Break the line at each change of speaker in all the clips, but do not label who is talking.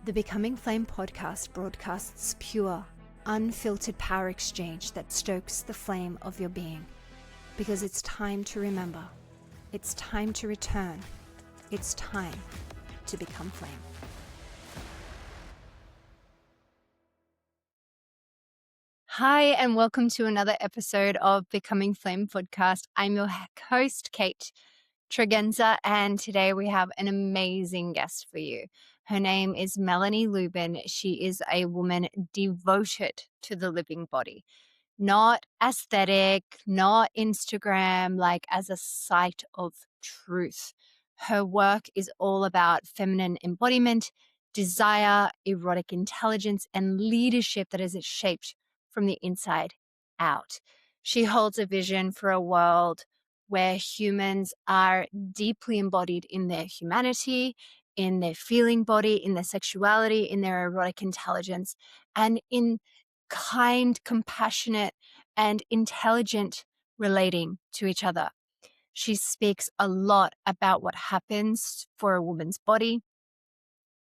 The Becoming Flame podcast broadcasts pure, unfiltered power exchange that stokes the flame of your being. Because it's time to remember. It's time to return. It's time to become flame. Hi, and welcome to another episode of Becoming Flame podcast. I'm your host, Kait and today we have an amazing guest for you. Her name is Melody Lubin. She is a woman devoted to the living body, not aesthetic, not Instagram, like as a site of truth. Her work is all about feminine embodiment, desire, erotic intelligence, and leadership that is shaped from the inside out. She holds a vision for a world where humans are deeply embodied in their humanity, in their feeling body, in their sexuality, in their erotic intelligence, and in kind, compassionate, and intelligent relating to each other. She speaks a lot about what happens for a woman's body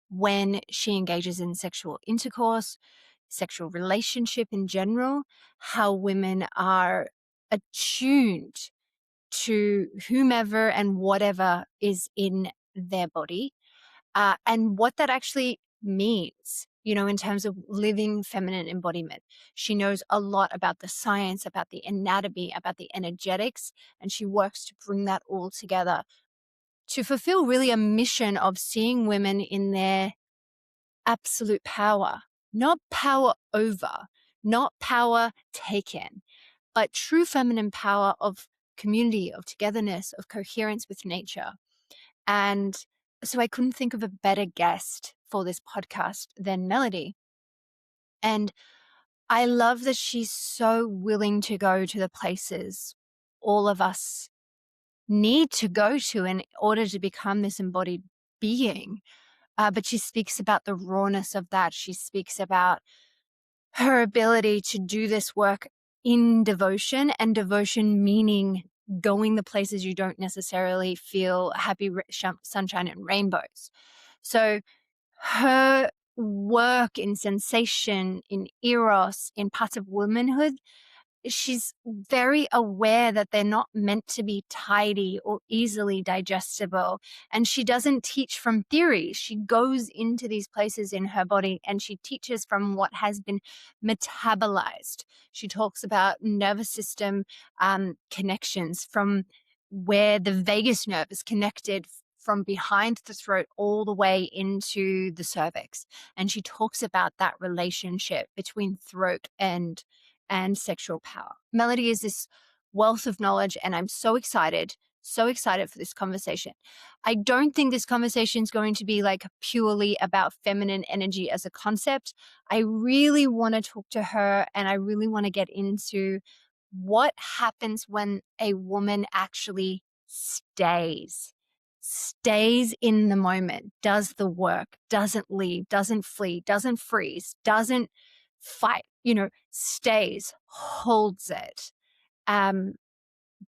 when she engages in sexual intercourse, sexual relationship in general, how women are attuned to whomever and whatever is in their body, and what that actually means, in terms of living feminine embodiment. She knows a lot about the science, about the anatomy, about the energetics, and she works to bring that all together to fulfill really a mission of seeing women in their absolute power, not power over, not power taken, but true feminine power of community, of togetherness, of coherence with nature. And so I couldn't think of a better guest for this podcast than Melody. And I love that she's so willing to go to the places all of us need to go to in order to become this embodied being. But she speaks about the rawness of that. She speaks about her ability to do this work in devotion, and devotion meaning going the places you don't necessarily feel happy, sunshine, and rainbows. So her work in sensation, in eros, in parts of womanhood, she's very aware that they're not meant to be tidy or easily digestible. And she doesn't teach from theory. She goes into these places in her body and she teaches from what has been metabolized. She talks about nervous system connections, from where the vagus nerve is connected from behind the throat all the way into the cervix. And she talks about that relationship between throat and sexual power. Melody is this wealth of knowledge, and I'm so excited for this conversation. I don't think this conversation is going to be like purely about feminine energy as a concept. I really want to talk to her, and I really want to get into what happens when a woman actually stays in the moment, does the work, doesn't leave, doesn't flee, doesn't freeze, doesn't fight, stays, holds it,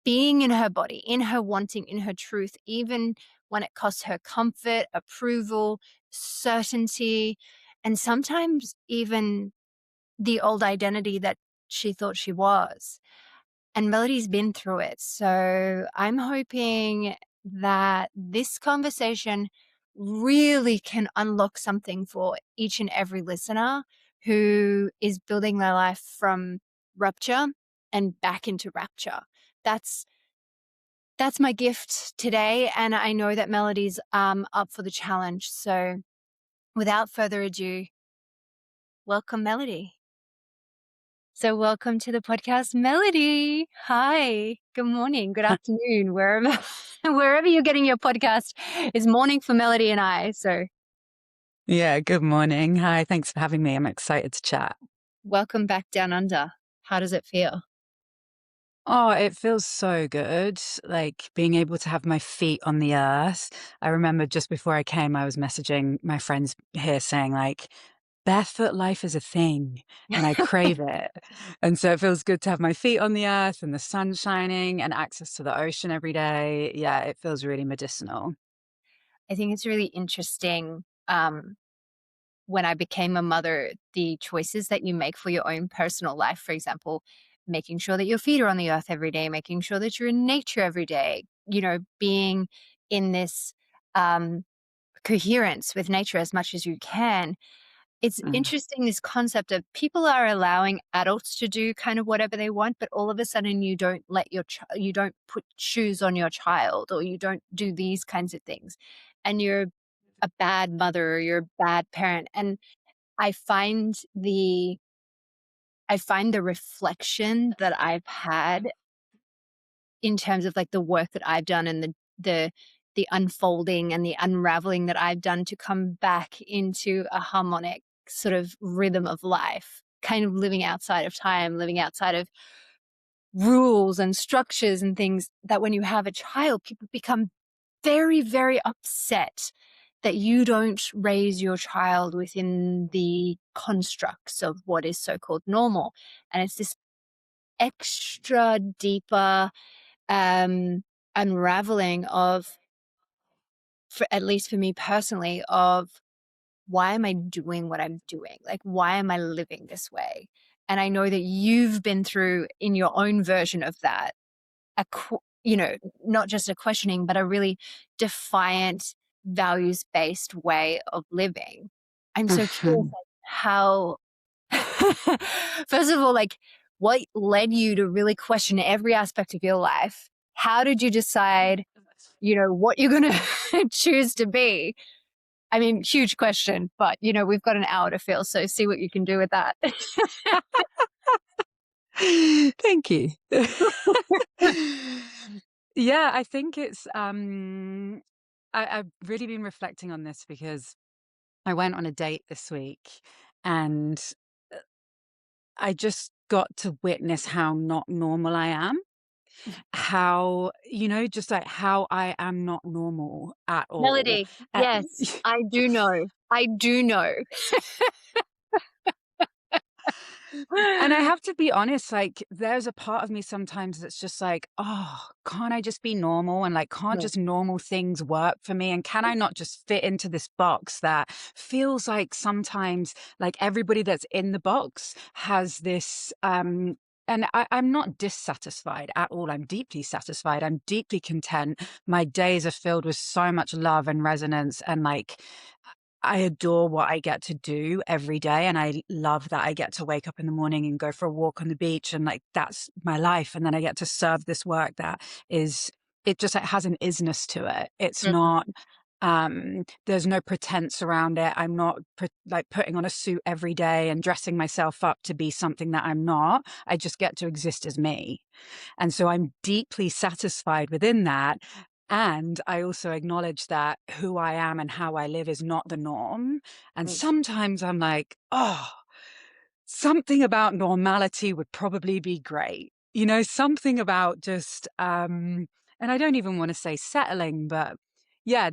being in her body, in her wanting, in her truth, even when it costs her comfort, approval, certainty, and sometimes even the old identity that she thought she was. And Melody's been through it. So I'm hoping that this conversation really can unlock something for each and every listener who is building their life from rupture and back into rapture. That's my gift today. And I know that Melody's up for the challenge. So without further ado, welcome, Melody. So welcome to the podcast, Melody. Hi, good morning, good afternoon, wherever you're getting your podcast. Is morning for Melody and I. So
yeah, good morning. Hi, thanks for having me. I'm excited to chat.
Welcome back down under. How does it feel?
Oh, it feels so good, like being able to have my feet on the earth. I remember just before I came, I was messaging my friends here saying like, barefoot life is a thing and I crave it. And so it feels good to have my feet on the earth and the sun shining and access to the ocean every day. Yeah, it feels really medicinal.
I think it's really interesting when I became a mother, the choices that you make for your own personal life, for example, making sure that your feet are on the earth every day, making sure that you're in nature every day, being in this coherence with nature as much as you can. It's
Mm.
interesting, this concept of people are allowing adults to do kind of whatever they want, but all of a sudden you don't let you don't put shoes on your child, or you don't do these kinds of things, and you're a bad mother, or you're a bad parent. And I find the reflection that I've had in terms of like the work that I've done, and the unfolding and the unraveling that I've done to come back into a harmonic sort of rhythm of life, kind of living outside of time, living outside of rules and structures and things, that when you have a child, people become very, very upset that you don't raise your child within the constructs of what is so-called normal. And it's this extra deeper unraveling of, for at least for me personally, of why am I doing what I'm doing? Like, why am I living this way? And I know that you've been through, in your own version of that, not just a questioning, but a really defiant, values-based way of living. I'm so curious,
Mhm.
like, how, first of all, like, what led you to really question every aspect of your life? How did you decide, what you're going to choose to be? I mean, huge question, but we've got an hour to fill, so see what you can do with that.
Thank you. Yeah, I think it's I've really been reflecting on this because I went on a date this week, and I just got to witness how not normal I am. How, just like how I am not normal at all.
Melody,
Uh,
yes, I do know. I do know.
And I have to be honest, like, there's a part of me sometimes that's just like, oh, can't I just be normal? And like, can't
Yeah.
just normal things work for me? And can I not just fit into this box that feels like sometimes like everybody that's in the box has this, and I'm not dissatisfied at all. I'm deeply satisfied. I'm deeply content. My days are filled with so much love and resonance, and like, I adore what I get to do every day, and I love that I get to wake up in the morning and go for a walk on the beach, and like that's my life. And then I get to serve this work that is, it just, it has an isness to it. It's
Mhm.
not there's no pretense around it. I'm not like putting on a suit every day and dressing myself up to be something that I'm not. I just get to exist as me. And so I'm deeply satisfied within that. And I also acknowledge that who I am and how I live is not the norm. And
Mm.
sometimes I'm like, oh, something about normality would probably be great. Something about just, and I don't even want to say settling, but yeah.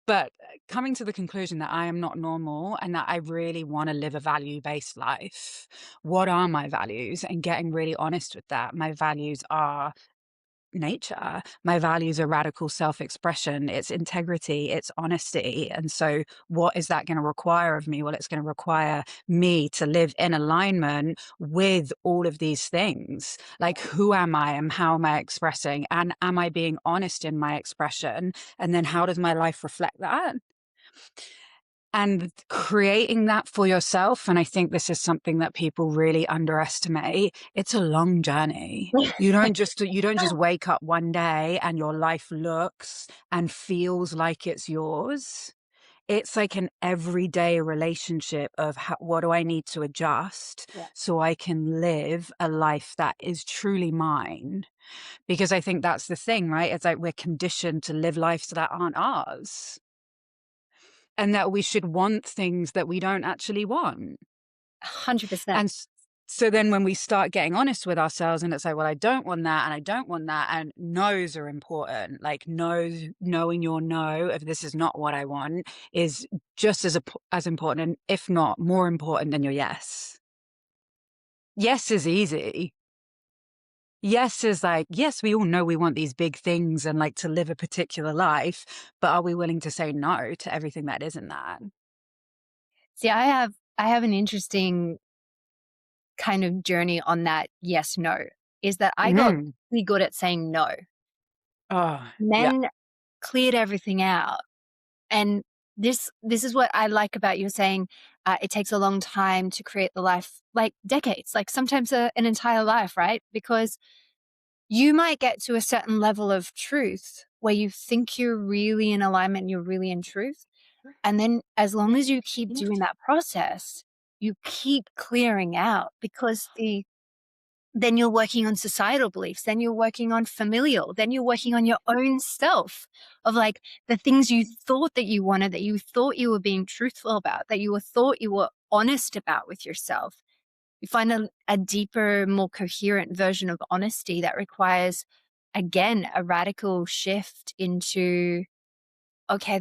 But coming to the conclusion that I am not normal and that I really want to live a value-based life. What are my values? And getting really honest with that. My values are nature. My values are radical self-expression, it's integrity, it's honesty. And so what is that going to require of me? Well, it's going to require me to live in alignment with all of these things. Like, who am I and how am I expressing? And am I being honest in my expression? And then how does my life reflect that? And creating that for yourself, and I think this is something that people really underestimate, it's a long journey. You don't just wake up one day and your life looks and feels like it's yours. It's like an everyday relationship of what do I need to adjust
Yeah.
so I can live a life that is truly mine. Because I think that's the thing, right? It's like we're conditioned to live lives that aren't ours, and that we should want things that we don't actually want.
100%.
And so then when we start getting honest with ourselves and it's like, well, I don't want that and I don't want that, and no's are important. Like, no's, knowing your no, if this is not what I want, is just as important, and if not more important than your yes. Yes is easy. Yes is like, yes, we all know we want these big things and like to live a particular life, but are we willing to say no to everything that isn't that?
See, I have an interesting kind of journey on that yes, no, is that I got
Mm.
really good at saying no.
Oh, yeah.
Then cleared everything out. And this is what I like about you saying, it takes a long time to create the life, like decades, like sometimes an entire life, right? Because you might get to a certain level of truth where you think you're really in alignment, you're really in truth. And then as long as you keep doing that process, you keep clearing out because then you're working on societal beliefs, then you're working on familial, then you're working on your own self of like the things you thought that you wanted, that you thought you were being truthful about, that you were thought you were honest about with yourself. You find a deeper, more coherent version of honesty that requires, again, a radical shift into, okay,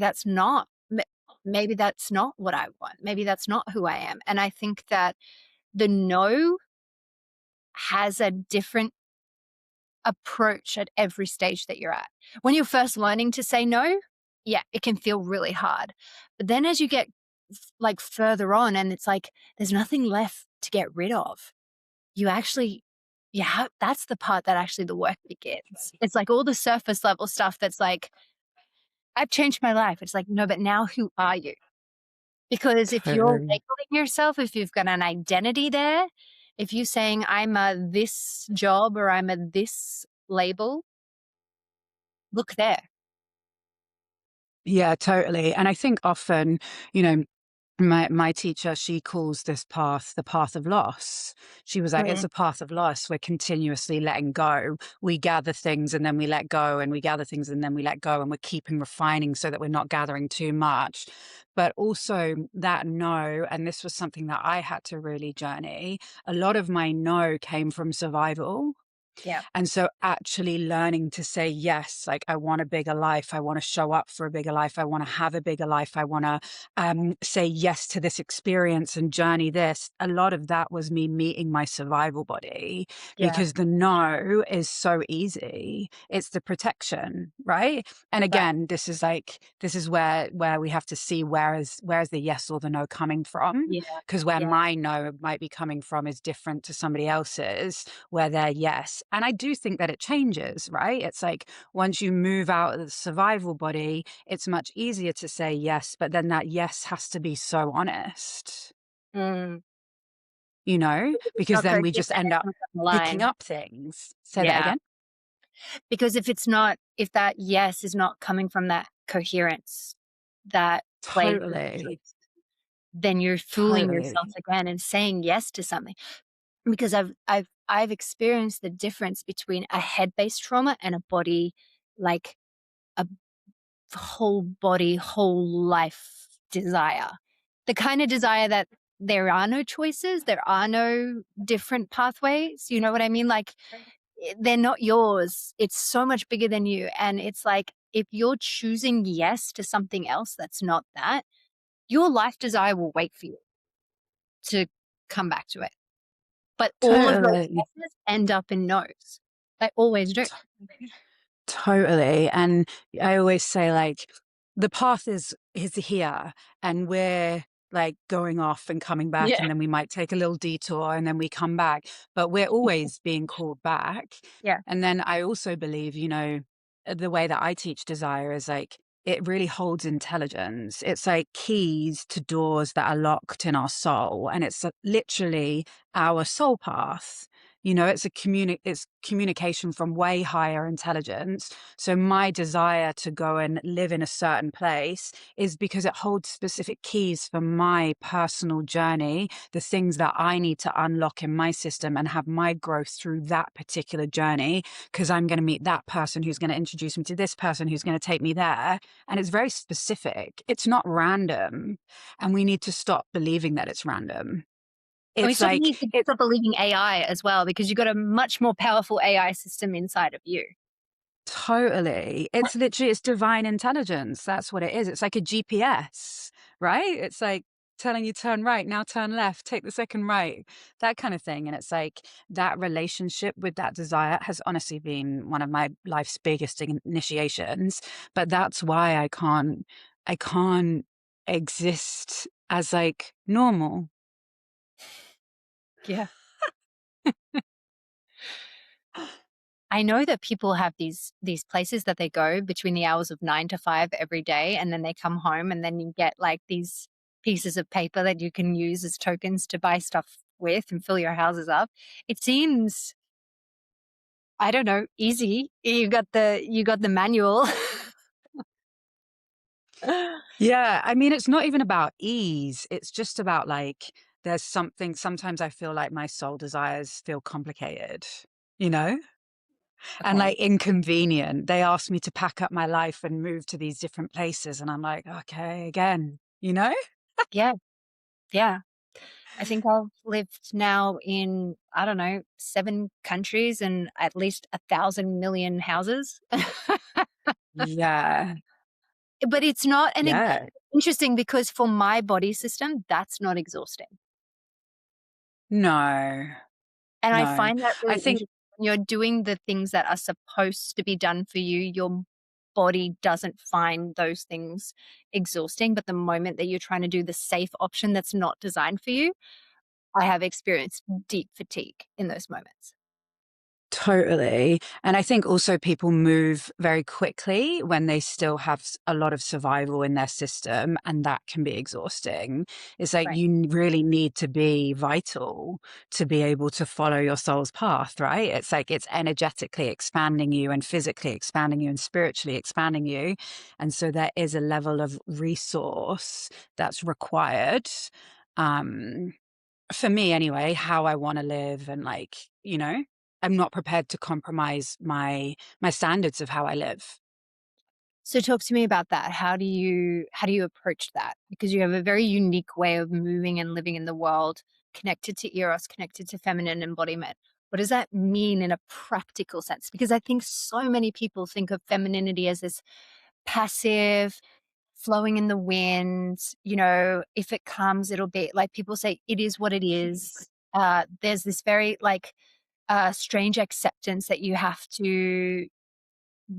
maybe that's not what I want. Maybe that's not who I am. And I think that the no has a different approach at every stage that you're at. When you're first learning to say no, yeah, it can feel really hard. But then as you get like further on and it's like there's nothing left to get rid of, you actually, yeah, that's the part that actually the work begins. It's like all the surface level stuff that's like, I've changed my life. It's like, no, but now who are you? Because if you're
Totally.
labeling yourself, if you've got an identity there, if you're saying I'm a this job or I'm a this label, look there.
Yeah, totally. And I think often, you know, my teacher, she calls this path the path of loss. She was like, it's
Mm,
a path of loss. We're continuously letting go. We gather things and then we let go, and we gather things and then we let go, and we're keeping refining so that we're not gathering too much. But also that no, and this was something that I had to really journey. A lot of my no came from survival.
yeah,
And so actually learning to say yes, like I want a bigger life, I want to show up for a bigger life, I want to have a bigger life, I want to say yes to this experience and journey this. A lot of that was me meeting my survival body,
yeah,
because the no is so easy. It's the protection, right? And
right,
again, this is where we have to see where is the yes or the no coming from,
yeah,
because where
yeah,
my no might be coming from is different to somebody else's, where they're yes. And I do think that it changes, right? It's like once you move out of the survival body, it's much easier to say yes, but then that yes has to be so honest,
mm. It's
because
not
then
coherent,
we just
then
end
it
up
comes from the
picking
line.
up things. Say that
Yeah,
again.
because if that yes is not coming from that coherence, that place of
Totally.
truth, then you're fooling yourself
Totally.
again and saying yes to something. Because I've experienced the difference between a head-based trauma and a body, like a whole body, whole life desire. The kind of desire that there are no choices, there are no different pathways. You know what I mean? Like they're not yours. It's so much bigger than you. And it's like if you're choosing yes to something else that's not that, your life desire will wait for you to come back to it. But all of those
Totally.
yeses end up in no's. They always do.
Totally. And I always say, like, the path is here, and we're like going off and coming back,
Yeah.
and then we might take a little detour and then we come back, but we're always being called back.
Yeah.
And then I also believe, the way that I teach desire is like it really holds intelligence. It's like keys to doors that are locked in our soul, and it's literally our soul path. It's communication from way higher intelligence. So my desire to go and live in a certain place is because it holds specific keys for my personal journey, the things that I need to unlock in my system and have my growth through that particular journey, because I'm going to meet that person who's going to introduce me to this person who's going to take me there. And it's very specific. It's not random. And we need to stop believing that it's random.
And we
It's
still
like
need to
it
stop believing AI as well, because you've got a much more powerful AI system inside of you.
Totally. It's divine intelligence. That's what it is. It's like a GPS, right? It's like telling you turn right, now turn left, take the second right, that kind of thing. And it's like that relationship with that desire has honestly been one of my life's biggest initiations. But that's why I can't exist as like normal.
Yeah. I know that people have these places that they go between the hours of 9 to 5 every day, and then they come home, and then you get like these pieces of paper that you can use as tokens to buy stuff with and fill your houses up. It seems, I don't know, easy. You got the manual.
Yeah, I mean, it's not even about ease. It's just about like, there's something, sometimes I feel like my soul desires feel complicated, you know, and
Okay.
like inconvenient. They ask me to pack up my life and move to these different places. And I'm like, okay, again, you know?
Yeah. Yeah. I think I've lived now in, I don't know, 7 countries and at least 1,000 million houses.
Yeah.
But it's not
Yeah.
interesting because for my body system, that's not exhausting.
No,
And I
no.
find that
I
really
think
interesting. When you're doing the things that are supposed to be done for you, your body doesn't find those things exhausting. But the moment that you're trying to do the safe option that's not designed for you, I have experienced deep fatigue in those moments.
totally. And I think also people move very quickly when they still have a lot of survival in their system, and that can be exhausting. It's like
Right.
you really need to be vital to be able to follow your soul's path, right? It's like it's energetically expanding you and physically expanding you and spiritually expanding you. And so there is a level of resource that's required. Um, for me anyway, how I want to live and like, you know, I'm not prepared to compromise my standards of how I live.
So talk to me about that. How do you approach that? Because you have a very unique way of moving and living in the world, connected to Eros, connected to feminine embodiment. What does that mean in a practical sense? Because I think so many people think of femininity as this passive, flowing in the wind. If it comes, it'll be like people say, it is what it is. There's this very like strange acceptance that you have to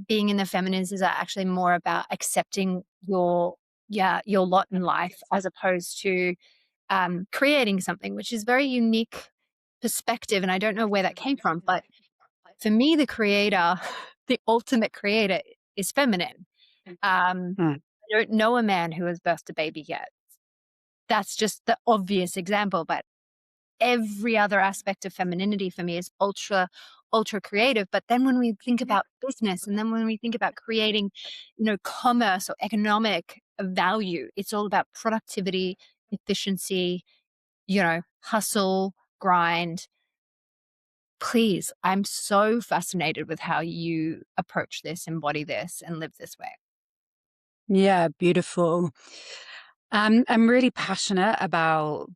being in the feminines is actually more about accepting your lot in life as opposed to creating something, which is very unique perspective. And I don't know where that came from, but for me, the creator, the ultimate creator, is feminine.
Mm.
I don't know a man who has birthed a baby yet. That's just the obvious example, but every other aspect of femininity for me is ultra creative. But then when we think about business, and then when we think about creating commerce or economic value, it's all about productivity, efficiency, hustle, grind. Please, I'm so fascinated with how you approach this, embody this, and live this way.
Yeah, beautiful. I'm really passionate about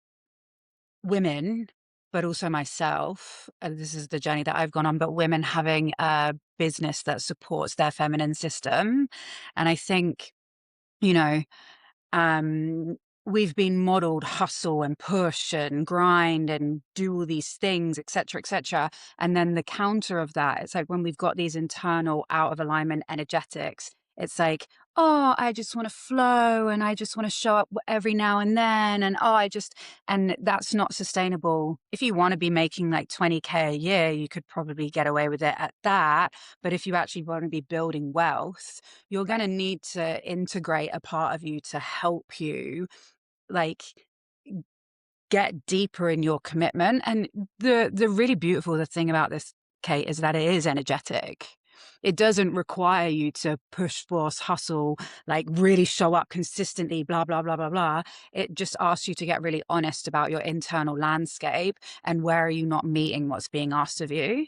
women, but also myself. This is the journey that I've gone on, but women having a business that supports their feminine system. And I think, you know, um, we've been modeled hustle and push and grind and do all these things, et cetera, et cetera. And then the counter of that, it's like when we've got these internal out of alignment energetics, it's like, oh, I just want to flow and I just want to show up every now and then. And and that's not sustainable. If you want to be making like 20K a year, you could probably get away with it at that. But if you actually want to be building wealth, you're going to
Right.
need to integrate a part of you to help you like get deeper in your commitment. And the really beautiful thing about this, Kate, is that it is energetic. It doesn't require you to push, force, hustle, like really show up consistently, blah, blah, blah, blah, blah. It just asks you to get really honest about your internal landscape and where are you not meeting what's being asked of you.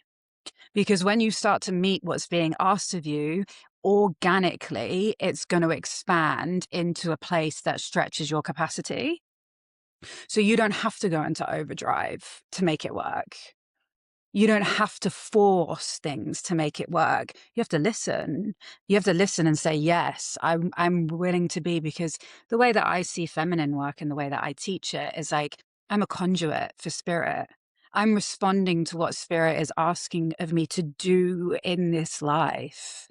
Because when you start to meet what's being asked of you, organically, it's going to expand into a place that stretches your capacity. So you don't have to go into overdrive to make it work. You don't have to force things to make it work. You have to listen. You have to listen and say, yes, I'm willing to be, because the way that I see feminine work and the way that I teach it is like, I'm a conduit for spirit. I'm responding to what spirit is asking of me to do in this life.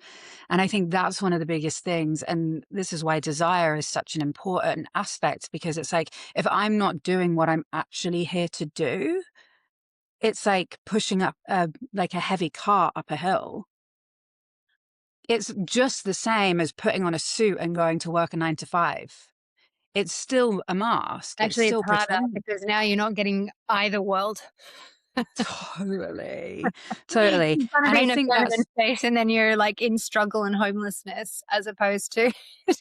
And I think that's one of the biggest things. And this is why desire is such an important aspect, because it's like, if I'm not doing what I'm actually here to do, it's like pushing up like a heavy cart up a hill. It's just the same as putting on a suit and going to work a 9 to 5. It's still a mask. It's
Actually, it's
still
harder
pretend.
because now you're not getting either world.
Totally, totally.
You're gonna
And
be
I
in a
think
feminine
that's
space, and then you're, like, in struggle and homelessness as opposed to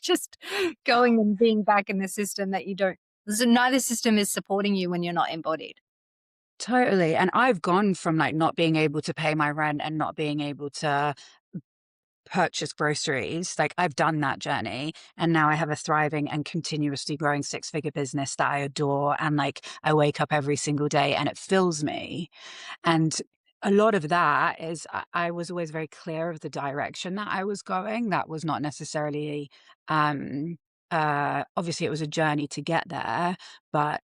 just going and being back in the system that you don't so neither system is supporting you when you're not embodied.
totally. And I've gone from like not being able to pay my rent and not being able to purchase groceries. Like I've done that journey. And now I have a thriving and continuously growing 6-figure business that I adore. And like I wake up every single day and it fills me. And a lot of that is I was always very clear of the direction that I was going. That was not necessarily, um, obviously, it was a journey to get there, but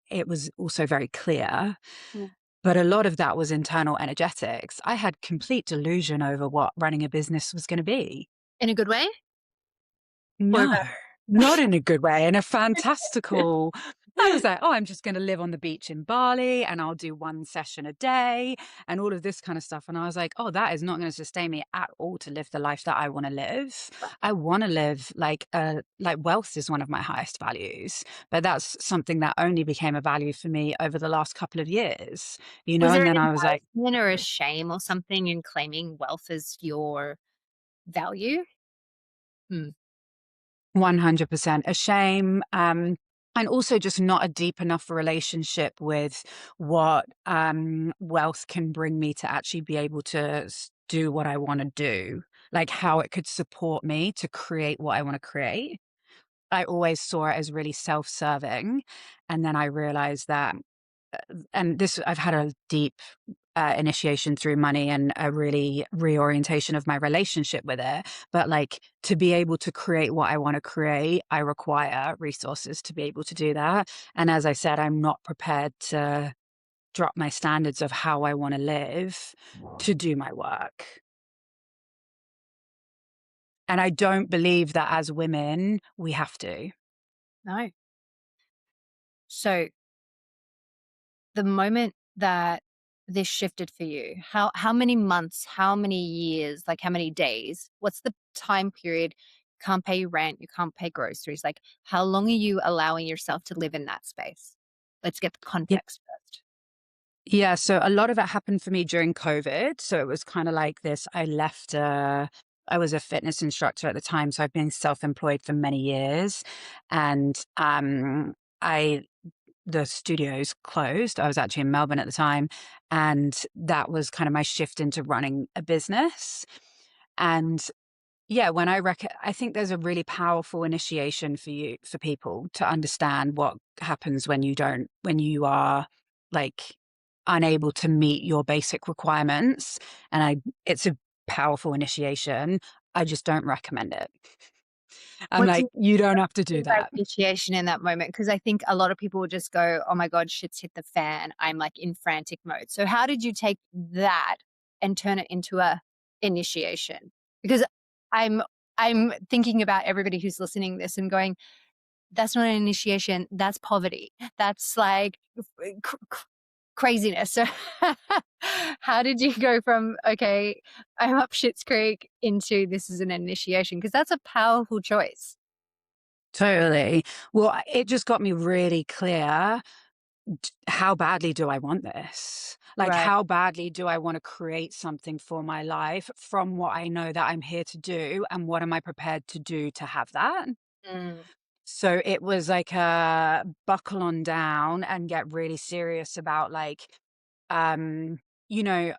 it was also very clear.
Mm.
But a lot of that was internal energetics. I had complete delusion over what running a business was going to be.
In a good way or a
No,
bad
not in a good way, in a fantastical I was like, "Oh, I'm just gonna live on the beach in Bali, and I'll do 1 session a day," and all of this kind of stuff, and I was like, "Oh, that is not gonna sustain me at all to live the life that I wanna live." I wanna live like wealth is one of my highest values, but that's something that only became a value for me over the last couple of years,
Was there
and
an
then I was like,
embarrassment or a shame or something in claiming wealth as your value? Hmm.
100% a shame, and also just not a deep enough relationship with what, wealth can bring me to actually be able to do what I wanna do, like how it could support me to create what I wanna create. I always saw it as really self-serving, and then I realized that and this I've had a deep initiation through money and a really reorientation of my relationship with it. But like to be able to create what I want to create, I require resources to be able to do that. And as I said, I'm not prepared to drop my standards of how I want to live to do my work. And I don't believe that as women, we have to.
No. So, the moment that this shifted for you, how many months, how many years, like, how many days? What's the time period? Can't pay rent, you can't pay groceries, like, how long are you allowing yourself to live in that space? Let's get the context first.
Yeah, so a lot of it happened for me during COVID. So it was kind of like this. I was a fitness instructor at the time, so I've been self-employed for many years. And I the studios closed. I was actually in Melbourne at the time, and that was kind of my shift into running a business. And yeah, when I think there's a really powerful initiation for people to understand what happens when you are like unable to meet your basic requirements. And it's a powerful initiation. I just don't recommend it. I'm
What do
like,
you
you don't have to do
mean by
that.
initiation in that moment? Because I think a lot of people will just go, "Oh my god, shit's hit the fan. I'm, like, in frantic mode." So how did you take that and turn it into a initiation? Because I'm I'm thinking about everybody who's listening to this and going, "That's not an initiation, that's poverty. That's, like, craziness." So how did you go from, "Okay, I'm up Shit's Creek," into, "This is an initiation"? Because that's a powerful choice.
Totally. Well, it just got me really clear. How badly do I want this? Like,
Right.
how badly do I want to create something for my life from what I know that I'm here to do? And what am I prepared to do to have that?
Mm.
So it was like a buckle on down and get really serious about like, um, you know,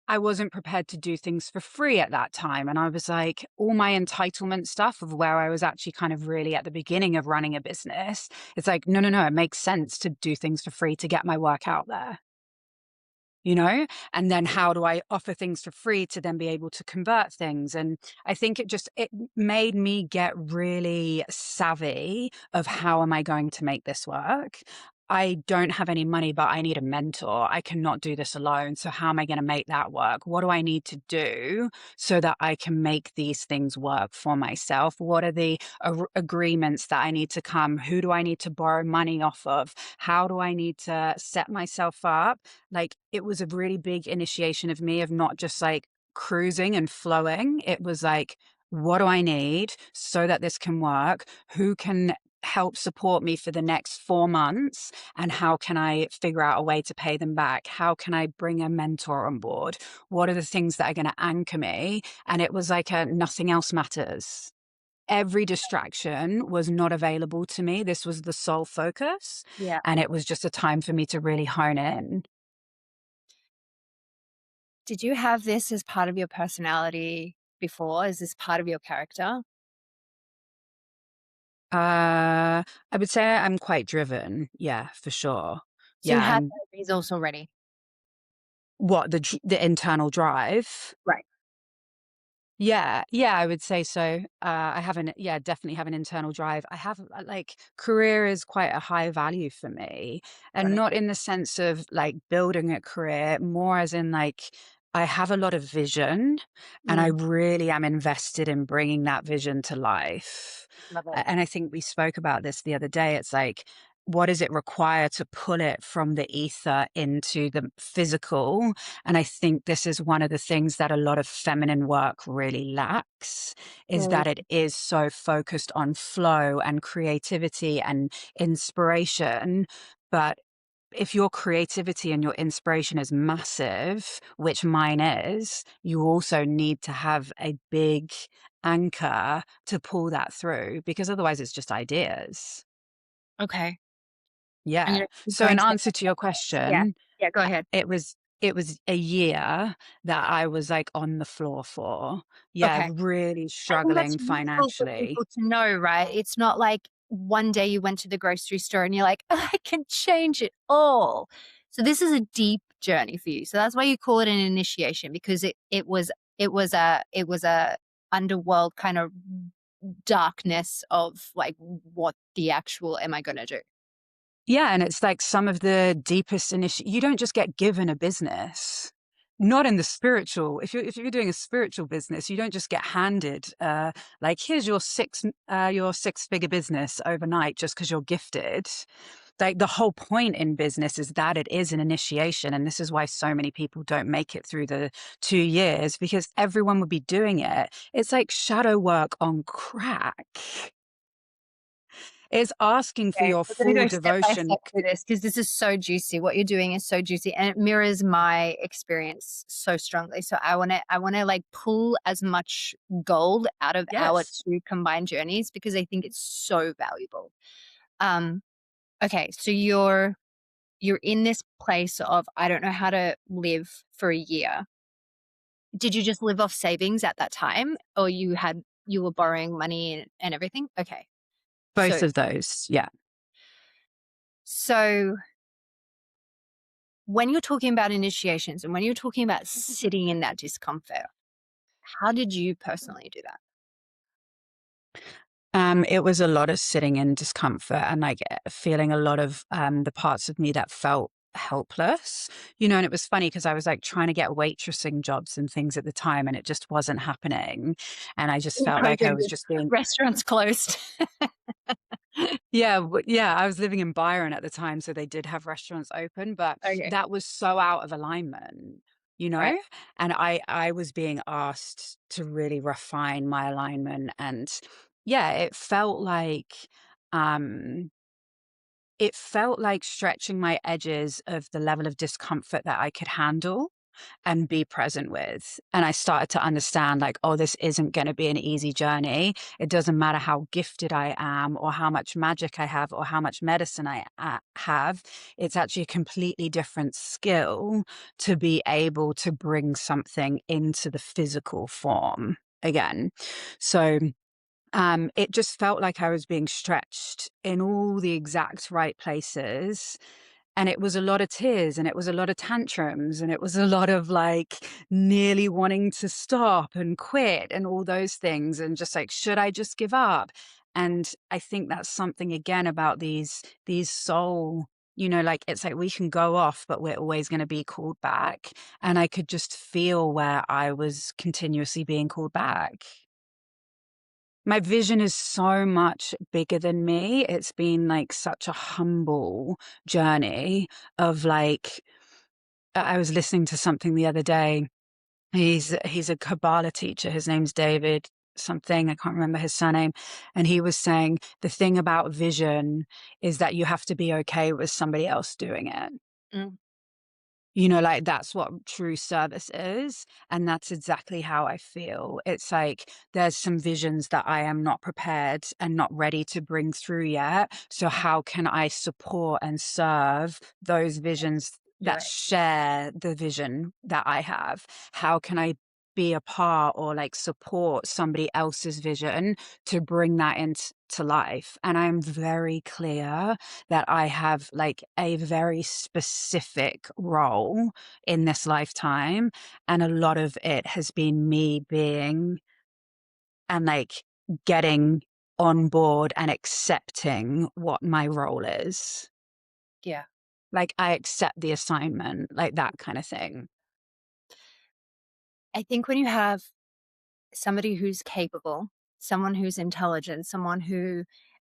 I wasn't prepared to do things for free at that time. And I was like, all my entitlement stuff of where I was actually kind of really at the beginning of running a business. It's like, no, no, no, it makes sense to do things for free to get my work out there, you know? And then how do I offer things for free to then be able to convert things? And I think it made me get really savvy of how am I going to make this work? I don't have any money, but I need a mentor. I cannot do this alone. So how am I going to make that work? What do I need to do so that I can make these things work for myself? What are the agreements that I need to come? Who do I need to borrow money off of? How do I need to set myself up? Like, it was a really big initiation of me of not just like cruising and flowing. It was like, what do I need so that this can work? Who can help support me for the next 4 months? And how can I figure out a way to pay them back? How can I bring a mentor on board? What are the things that are going to anchor me? And it was like a nothing else matters. Every distraction was not available to me. This was the sole focus.
Yeah.
And it was just a time for me to really hone in.
Did you have this as part of your personality before? Is this part of your character?
I would say I'm quite driven. Yeah, for sure.
So you
Yeah,
had
I'm
that resource already?
what the internal drive.
Right.
Yeah, yeah, I would say so. I have yeah, definitely have an internal drive. I have like career is quite a high value for me,
Got
and
it.
not in the sense of like building a career, more as in like I have a lot of vision, and I
Mm,
really am invested in bringing that vision to life.
love it.
And I think we spoke about this the other day. It's like, what does it require to pull it from the ether into the physical? And I think this is one of the things that a lot of feminine work really lacks, is
Mm,
that it is so focused on flow and creativity and inspiration. But if your creativity and your inspiration is massive, which mine is, you also need to have a big anchor to pull that through, because otherwise it's just ideas.
okay. I'm
Yeah.
gonna keep
So
going
in
step
answer to your
by step. Yeah.
question,
Yeah, go ahead.
it was a year that I was, like, on the floor for. Yeah,
Okay.
really
I think that's
struggling
useful for
financially.
people to know, right? It's not like one day you went to the grocery store and you're like, I can change it all. So this is a deep journey for you. So that's why you call it an initiation, because it was a underworld kind of darkness of like, what the actual am I gonna do?
Yeah, and it's like some of the deepest you don't just get given a business. Not in the spiritual. If you're doing a spiritual business, you don't just get handed, like, "Here's your six-figure business overnight just because 'cause you're gifted." Like, the whole point in business is that it is an initiation, and this is why so many people don't make it through the 2 years, because everyone would be doing it. It's like shadow work on crack. It's asking for
Okay,
your
we're gonna
full
go step by step
devotion.
through this because this is so juicy. What you're doing is so juicy and it mirrors my experience so strongly. So I wanna like pull as much gold out of our
Yes.
two combined journeys because I think it's so valuable. Um, okay, so you're in this place of I don't know how to live for a year. Did you just live off savings at that time, or you were borrowing money and everything? Okay.
Both
So
of those, yeah.
so when you're talking about initiations and when you're talking about sitting in that discomfort, how did you personally do that?
It was a lot of sitting in discomfort and like feeling a lot of the parts of me that felt helpless, and it was funny because I was like trying to get waitressing jobs and things at the time, and it just wasn't happening. And I just
In
felt like I
COVID
was
with
just being,
restaurants closed.
yeah, yeah, I was living in Byron at the time, so they did have restaurants open, but
Okay,
that was so out of alignment, you
right.
know? And I was being asked to really refine my alignment, and yeah, um it felt like stretching my edges of the level of discomfort that I could handle and be present with. And I started to understand, like, oh, this isn't going to be an easy journey. It doesn't matter how gifted I am or how much magic I have or how much medicine I have. It's actually a completely different skill to be able to bring something into the physical form again. So, it just felt like I was being stretched in all the exact right places. And it was a lot of tears and it was a lot of tantrums and it was a lot of like nearly wanting to stop and quit and all those things. And just like, should I just give up? And I think that's something again about these soul Like, it's like we can go off, but we're always gonna be called back, and I could just feel where I was continuously being called back. My vision is so much bigger than me. It's been, like, such a humble journey of, like I was listening to something the other day. He's a Kabbalah teacher. His name's David something, I can't remember his surname, and he was saying, "The thing about vision is that you have to be okay with somebody else doing it."
Mm.
Like, that's what true service is, and that's exactly how I feel. It's like there's some visions that I am not prepared and not ready to bring through yet, so how can I support and serve those visions that
Right.
share the vision that I have? How can I be a part or, like, support somebody else's vision to bring that into life? And I'm very clear that I have, like, a very specific role in this lifetime, and a lot of it has been me being and, like, getting on board and accepting what my role is.
Yeah.
Like, I accept the assignment, like, that kinda thing.
I think when you have somebody who's capable, someone who's intelligent, someone who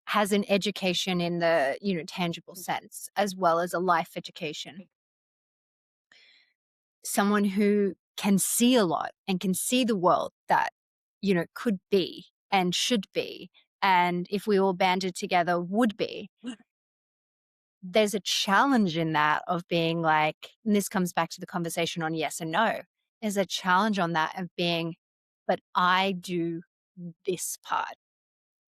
has an education in the, tangible sense, as well as a life education, someone who can see a lot and can see the world that, could be and should be, and if we all banded together would be. There's a challenge in that of being like, and this comes back to the conversation on yes and no. There's a challenge on that of being, but I do this part.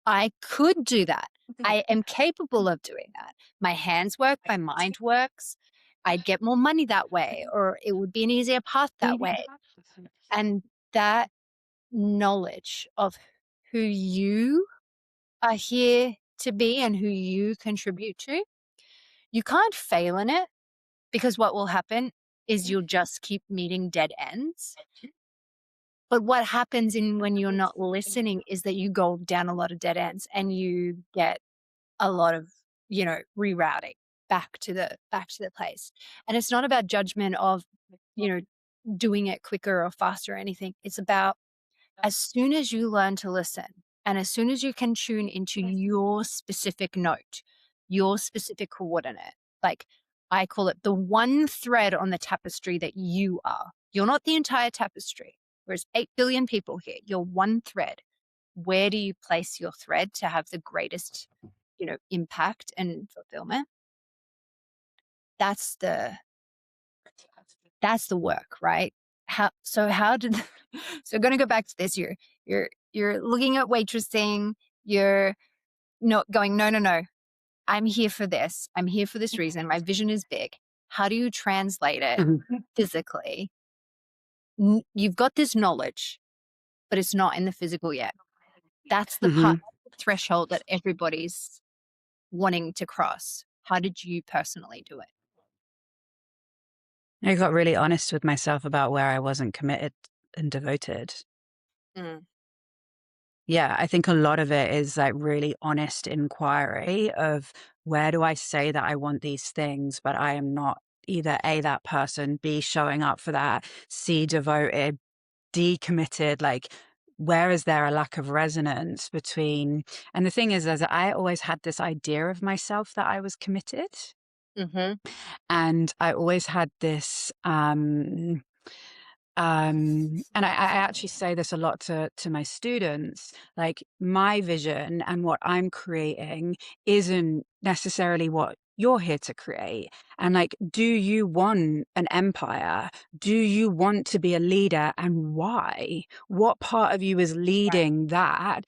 I could do that. I am capable of doing that. My hands work, my mind works. I'd get more money that way, or it would be an easier path that way. And that knowledge of who you are here to be and who you contribute to, you can't fail in it, because what will happen is you'll just keep meeting dead ends. But what happens in when you're not listening is that you go down a lot of dead ends and you get a lot of, rerouting back to the place. And it's not about judgment of, you know, doing it quicker or faster or anything. It's about, as soon as you learn to listen and as soon as you can tune into your specific note, your specific coordinate, like I call it the one thread on the tapestry that you are. You're not the entire tapestry. There's 8 billion people here. You're one thread. Where do you place your thread to have the greatest, impact and fulfillment? That's the that's the work, right? How did so gonna go back to this. You're looking at waitressing, you're not going, no, no, no. I'm here for this. I'm here for this reason. My vision is big. How do you translate it
Mhm.
physically? You've got this knowledge, but it's not in the physical yet. That's the part,
Mhm.
threshold that everybody's wanting to cross. How did you personally do it?
I got really honest with myself about where I wasn't committed and devoted.
Mm.
Yeah, I think a lot of it is, like, really honest inquiry of where do I say that I want these things, but I am not either A, that person, B, showing up for that, C, devoted, D, committed, like, where is there a lack of resonance between and the thing is I always had this idea of myself that I was committed,
Mhm.
and I always had this, and I actually say this a lot to my students, like, my vision and what I'm creating isn't necessarily what you're here to create. And, like, do you want an empire? Do you want to be a leader, and why? What part of you is
Right.
leading that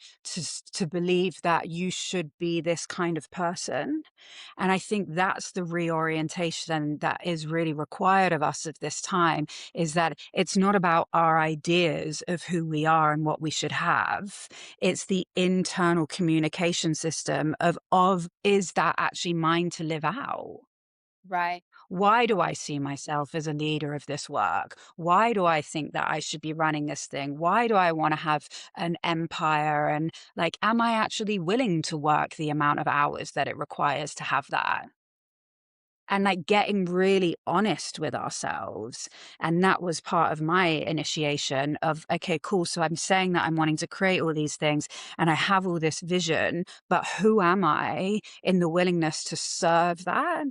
to believe that you should be this kind of person? And I think that's the reorientation that is really required of us at this time, is that it's not about our ideas of who we are and what we should have. It's the internal communication system of is that actually mine to live out?
Right.
Why do I see myself as a leader of this work? Why do I think that I should be running this thing? Why do I want to have an empire? And, like, am I actually willing to work the amount of hours that it requires to have that? and like getting really honest with ourselves. And that was part of my initiation of, okay, cool. So I'm saying that I'm wanting to create all these things and I have all this vision, but who am I in the willingness to serve that?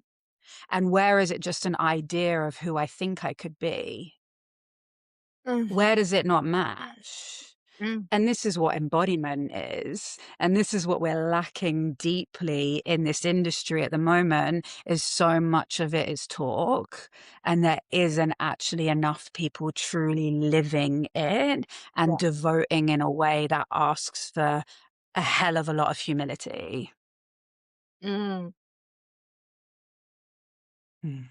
And where is it just an idea of who I think I could be?
Mm,
Where does it not match?
mm,
And this is what embodiment is. And this is what we're lacking deeply in this industry at the moment, is so much of it is talk. And there isn't actually enough people truly living it and
yeah.
devoting in a way that asks for a hell of a lot of humility.
Mm.
Mm.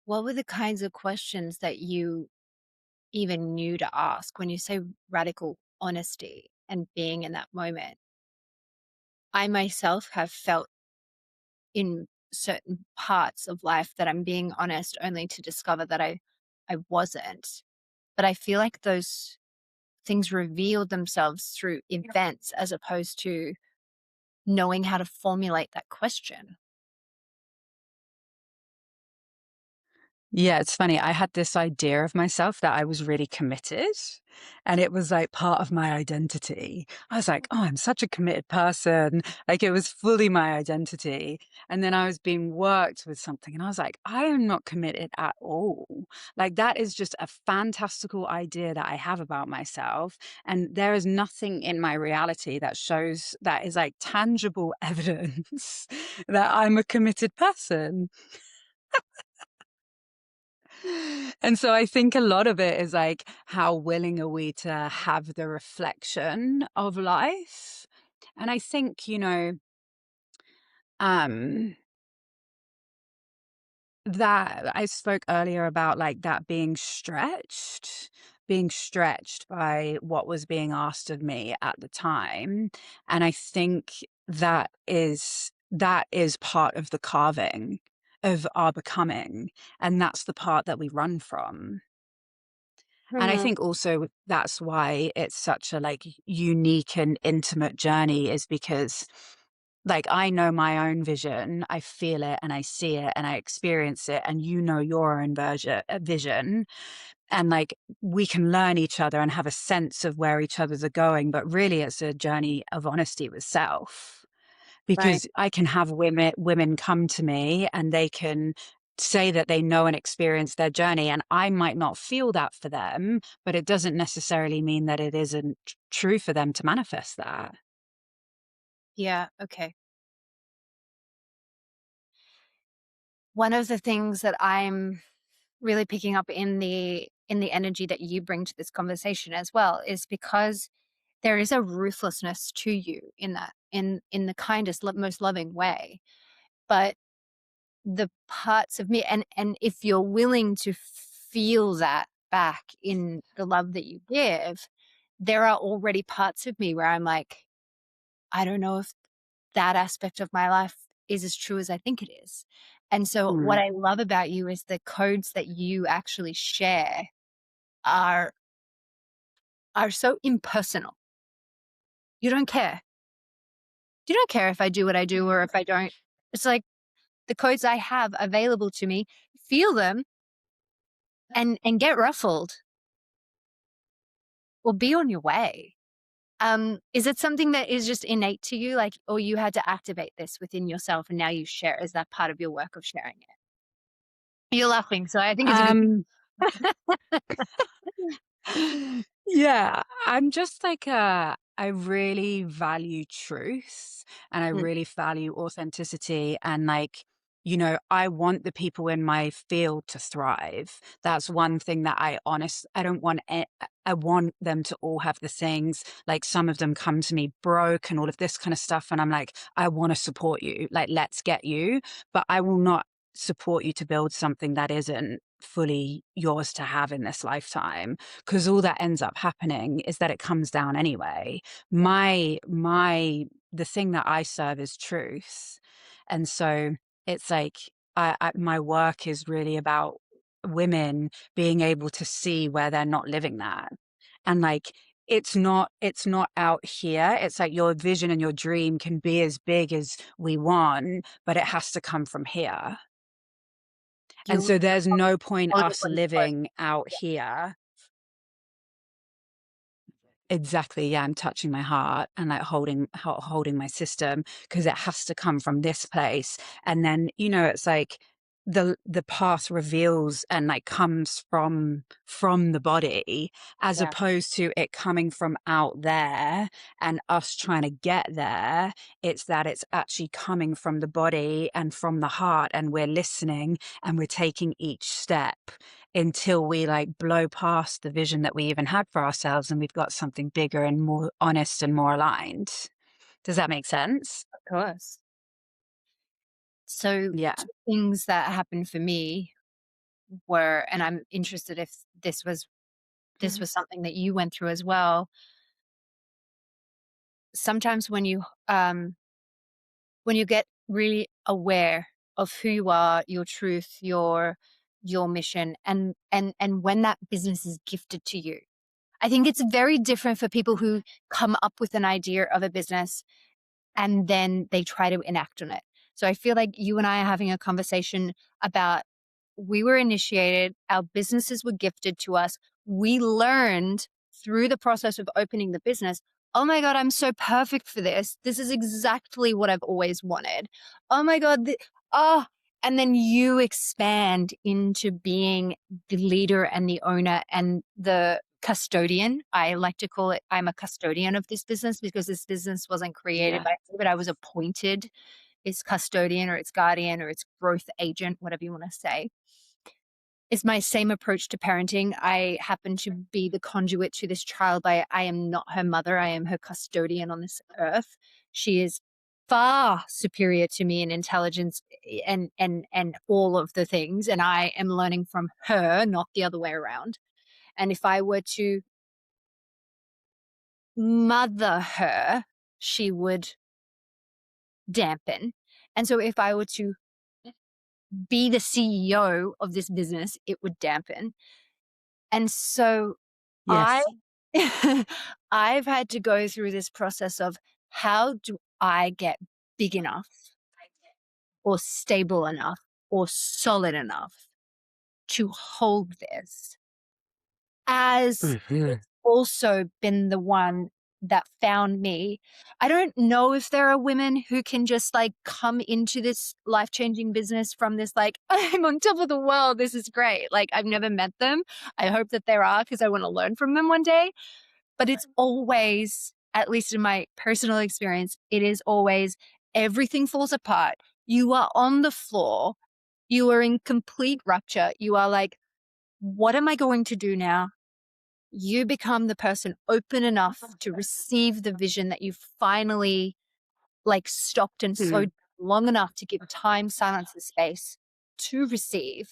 What were the kinds of questions that you even knew to ask when you say radical honesty and being in that moment? I myself have felt in certain parts of life that I'm being honest only to discover that I wasn't. But I feel like those things revealed themselves through events as opposed to knowing how to formulate that question.
Yeah, it's funny. I had this idea of myself that I was really committed, and it was like part of my identity. I was like, oh, I'm such a committed person. Like it was fully my identity. And then I was being worked with something, and I was like, I am not committed at all. Like that is just a fantastical idea that I have about myself. And there is nothing in my reality that shows that is like tangible evidence that I'm a committed person. And so I think a lot of it is like, how willing are we to have the reflection of life? And I think, um, that I spoke earlier about like that being stretched by what was being asked of me at the time. And I think that is part of the carving of our becoming. And that's the part that we run from. And I
Mhm.
think also that's why it's such a like unique and intimate journey, is because like I know my own vision, I feel it and I see it and I experience it, and you know your own vision, and like we can learn each other and have a sense of where each other's are going, but really it's a journey of honesty with self.
Right.
Because I can have women come to me and they can say that they know and experience their journey, and I might not feel that for them, but it doesn't necessarily mean that it isn't true for them to manifest that.
Yeah. Okay. One of the things that I'm really picking up in the energy that you bring to this conversation as well is because there is a ruthlessness to you in that in the kindest most loving way, but the parts of me, and if you're willing to feel that back in the love that you give, there are already parts of me where I'm like, I don't know if that aspect of my life is as true as I think it is. And so what
Mm.
I love about you is the codes that you actually share are are so impersonal. You don't care. You don't care if I do what I do or if I don't. It's like the codes I have available to me, feel them and get ruffled or be on your way. Is it something that is just innate to you, like, or you had to activate this within yourself and now you share? Is that part of your work of sharing it? You're laughing, so I think it's a good
Um, yeah, I'm just like I really value truth and I
Mm,
really value authenticity, and like I want the people in my field to thrive. That's one thing that I don't want I want them to all have the things. Like some of them come to me broke and all of this kind of stuff, and I'm like, I want to support you. Like let's get you, but I will not support you to build something that isn't fully yours to have in this lifetime, because all that ends up happening is that it comes down anyway. The thing that I serve is truth, and so it's like my work is really about women being able to see where they're not living that, and like it's not out here. It's like your vision and your dream can be as big as we want, but it has to come from here. And
You
so there's no point
hold it
us
when it's open.
living out here. Exactly, yeah, I'm touching my heart and, like, holding my system, because it has to come from this place, and then, it's like the path reveals and, like, comes from the body, as
Yeah.
opposed to it coming from out there and us trying to get there. It's that it's actually coming from the body and from the heart, and we're listening, and we're taking each step until we, like, blow past the vision that we even had for ourselves, and we've got something bigger and more honest and more aligned. Does that make sense?
Of course. So
Yeah.
two things that happened for me were, and I'm interested if this was something that you went through as well. Sometimes when you get really aware of who you are, your truth, your mission, and when that business is gifted to you. I think it's very different for people who come up with an idea of a business and then they try to enact on it. So I feel like you and I are having a conversation about, we were initiated, our businesses were gifted to us. We learned through the process of opening the business, oh my God, I'm so perfect for this. This is exactly what I've always wanted. Oh my God. And then you expand into being the leader and the owner and the custodian. I like to call it, I'm a custodian of this business, because this business wasn't created
Yeah.
by me, but I was appointed its custodian or its guardian or its growth agent, whatever you want to say. It's my same approach to parenting. I happen to be the conduit to this child. I am not her mother. I am her custodian on this earth. She is far superior to me in intelligence and all of the things. And I am learning from her, not the other way around. And if I were to mother her, she would dampen. And so if I were to be the CEO of this business, it would dampen. And so I
Yes.
I've had to go through this process of, how do I get big enough or stable enough or solid enough to hold this, as
Mhm.
it's also been the one that found me. I don't know if there are women who can just like come into this life-changing business from this, like, I'm on top of the world, this is great. Like, I've never met them. I hope that there are, because I want to learn from them one day. But it's always, at least in my personal experience, it is always, everything falls apart. You are on the floor. You are in complete rupture. You are like, what am I going to do now? You become the person open enough to receive the vision that you finally like stopped and
Mm.
slowed long enough to give time, silence, and space to receive.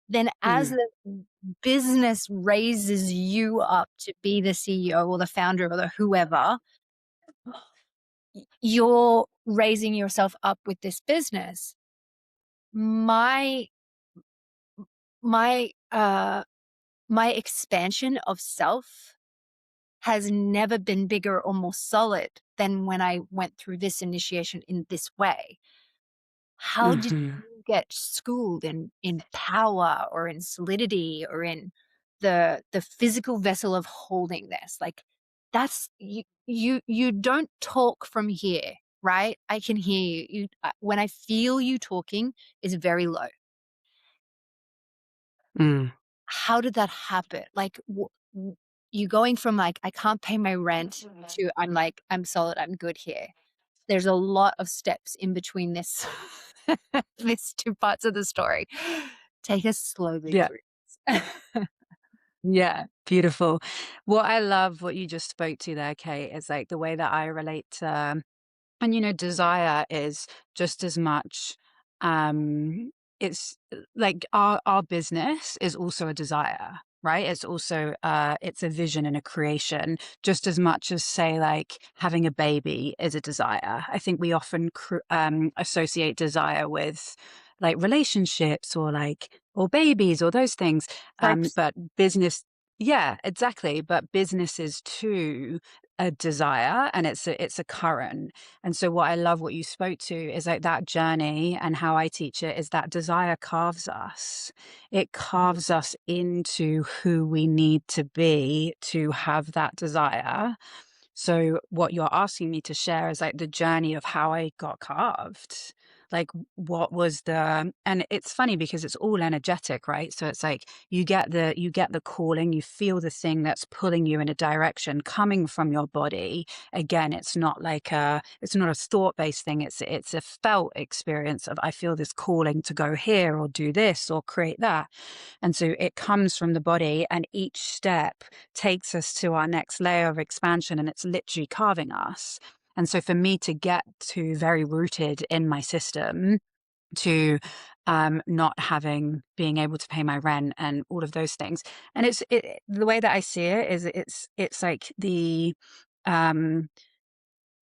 Then as
Mm.
the business raises you up to be the CEO or the founder or the whoever, you're raising yourself up with this business. My my uh my expansion of self has never been bigger or more solid than when I went through this initiation in this way. How did
Mhm.
you get schooled in power or in solidity or in the physical vessel of holding this? Like, that's you don't talk from here, right? I can hear you. When I feel you talking is very low.
Mm.
How did that happen? Like, you going from like, I can't pay my rent, to I'm like, I'm solid, I'm good here. There's a lot of steps in between this these two parts of the story. Take us slowly
Yeah.
through this.
Yeah. Beautiful. What you just spoke to there, Kate, is like the way that I relate to. And, desire is just as much, it's like our business is also a desire, right? It's also, it's a vision and a creation, just as much as, say, like having a baby is a desire. I think we often associate desire with like relationships or babies or those things.
Tropes.
But business, Yeah, exactly. But business is too a desire, and it's a current. And so what I love what you spoke to is like that journey, and how I teach it is that desire carves us. It carves us into who we need to be to have that desire. So what you're asking me to share is like the journey of how I got carved. Like what was the, and it's funny because it's all energetic, right? So it's like you get the calling, you feel the thing that's pulling you in a direction coming from your body. Again, it's not a thought-based thing. It's a felt experience of I feel this calling to go here or do this or create that. And so it comes from the body, and each step takes us to our next layer of expansion, and it's literally carving us. And so for me to get to very rooted in my system, to not having being able to pay my rent and all of those things. And the way that I see it is it's like um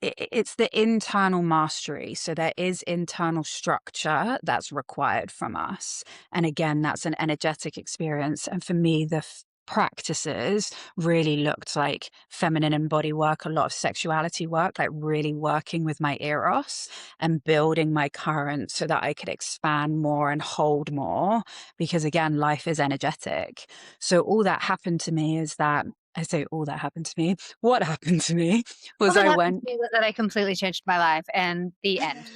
it's the internal mastery. So there is internal structure that's required from us. And again, that's an energetic experience. And for me, the practices really looked like feminine and body work, a lot of sexuality work, like really working with my eros and building my current so that I could expand more and hold more. Because again, life is energetic. So all that happened to me is that I say all that happened to me. What happened to me
All
was
that
I
happened to
went
me was that I completely changed my life, and the end.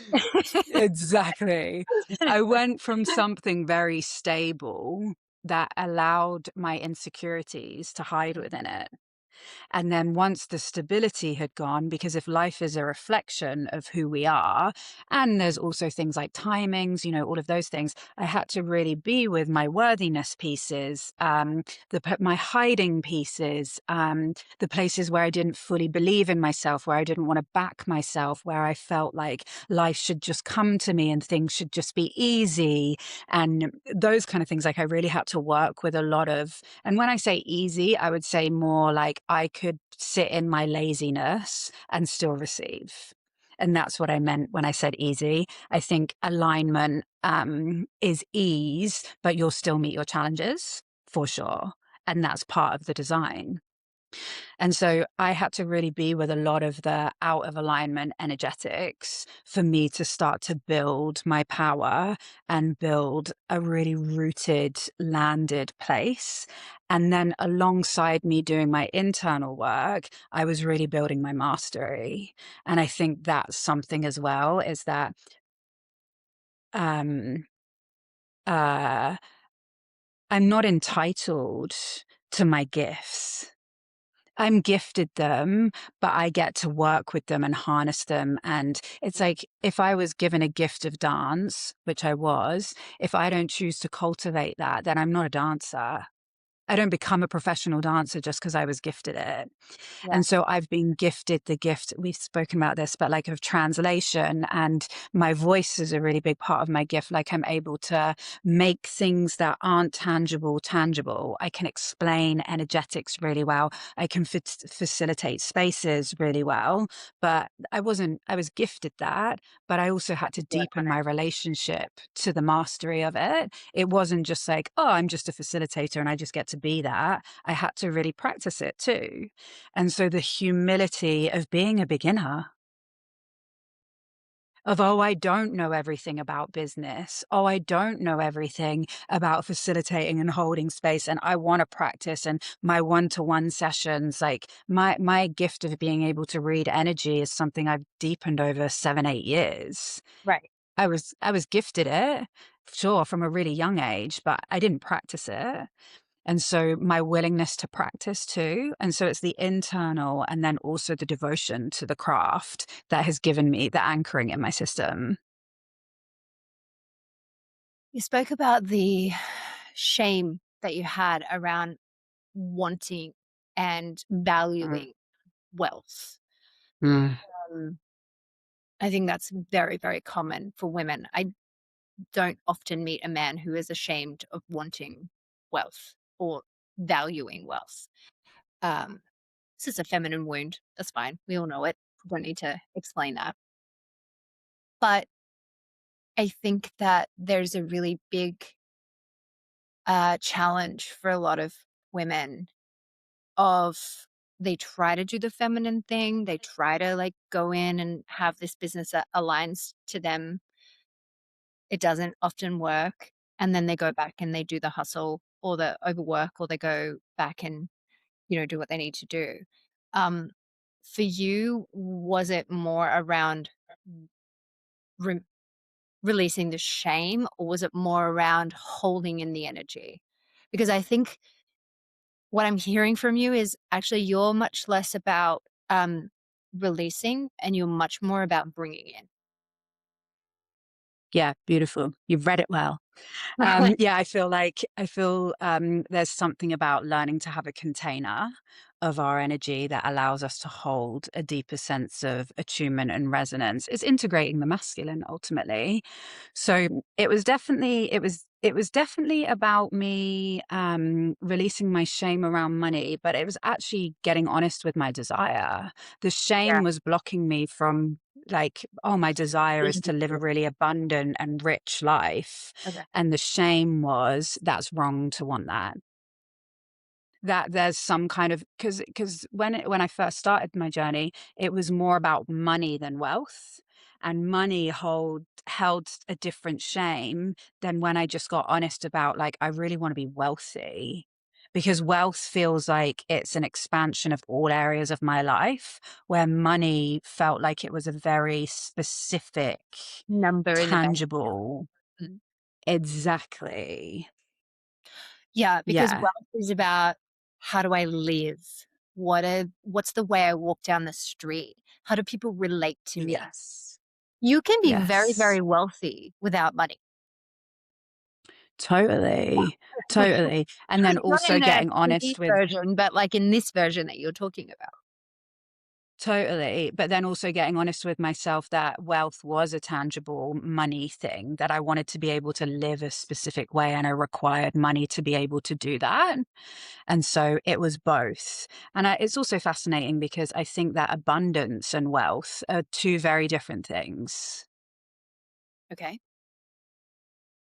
exactly. I went from something very stable that allowed my insecurities to hide within it. And then once the stability had gone, because if life is a reflection of who we are, and there's also things like timings, all of those things, I had to really be with my worthiness pieces, my hiding pieces, the places where I didn't fully believe in myself, where I didn't want to back myself, where I felt like life should just come to me and things should just be easy, and those kind of things. Like I really had to work with a lot of, and when I say easy, I would say more like I could sit in my laziness and still receive. And that's what I meant when I said easy. I think alignment is ease, but you'll still meet your challenges for sure. And that's part of the design. And so I had to really be with a lot of the out of alignment energetics for me to start to build my power and build a really rooted, landed place. And then alongside me doing my internal work, I was really building my mastery. And I think that's something as well, is that um uh I'm not entitled to my gifts. I'm gifted them, but I get to work with them and harness them. And it's like if I was given a gift of dance, which I was, if I don't choose to cultivate that, then I'm not a dancer. I don't become a professional dancer just because I was gifted it.
Yeah.
And so I've been gifted the gift, we've spoken about this, but like of translation, and my voice is a really big part of my gift. Like I'm able to make things that aren't tangible, tangible. I can explain energetics really well. I can facilitate spaces really well, but I was gifted that, but I also had to
Work on
deepen my
it.
relationship to the mastery of it. It wasn't just like, oh, I'm just a facilitator and I just get to be that. I had to really practice it too. And so the humility of being a beginner, of, oh, I don't know everything about business. Oh, I don't know everything about facilitating and holding space. And I want to practice. And my one-to-one sessions, like my gift of being able to read energy is something I've deepened over 7, 8 years.
Right.
I was gifted it, sure, from a really young age, but I didn't practice it. And so my willingness to practice too. And so it's the internal and then also the devotion to the craft that has given me the anchoring in my system.
You spoke about the shame that you had around wanting and
Mm,
valuing wealth.
mm,
Um, I think that's very, very common for women. I don't often meet a man who is ashamed of wanting wealth or valuing wealth. Um, this is a feminine wound. That's fine. We all know it. We don't need to explain that. But I think that there's a really big challenge for a lot of women of they try to do the feminine thing, they try to like go in and have this business that aligns to them. It doesn't often work, and then they go back and they do the hustle or the overwork, or they go back and, do what they need to do. Um, for you, was it more around re releasing the shame, or was it more around holding in the energy? Because I think what I'm hearing from you is actually you're much less about, releasing, and you're much more about bringing in.
Yeah, beautiful. You've read it well. Yeah, I feel there's something about learning to have a container of our energy that allows us to hold a deeper sense of attunement and resonance. It's integrating the masculine ultimately. So it was definitely about me releasing my shame around money, but it was actually getting honest with my desire. The
Yeah.
shame was blocking me from like, oh, my desire is to live a really abundant and rich life.
Okay.
And the shame was that's wrong to want that. That there's some kind of because when I first started my journey, it was more about money than wealth. And money held a different shame than when I just got honest about like, I really want to be wealthy. Because wealth feels like it's an expansion of all areas of my life, where money felt like it was a very specific,
Number in the bank account.
tangible.
Mm.
Exactly.
Yeah, because
Yeah.
wealth is about how do I live? What's the way I walk down the street? How do people relate to me?
Yes.
You can be very,
Yes.
very wealthy without money.
Totally. Totally. And then
Not
also
in a
getting
TV
honest with
version, but like in this version that you're talking about.
totally, but then also getting honest with myself that wealth was a tangible money thing, that I wanted to be able to live a specific way and I required money to be able to do that. And so it was both. And it's also fascinating because I think that abundance and wealth are two very different things.
Okay,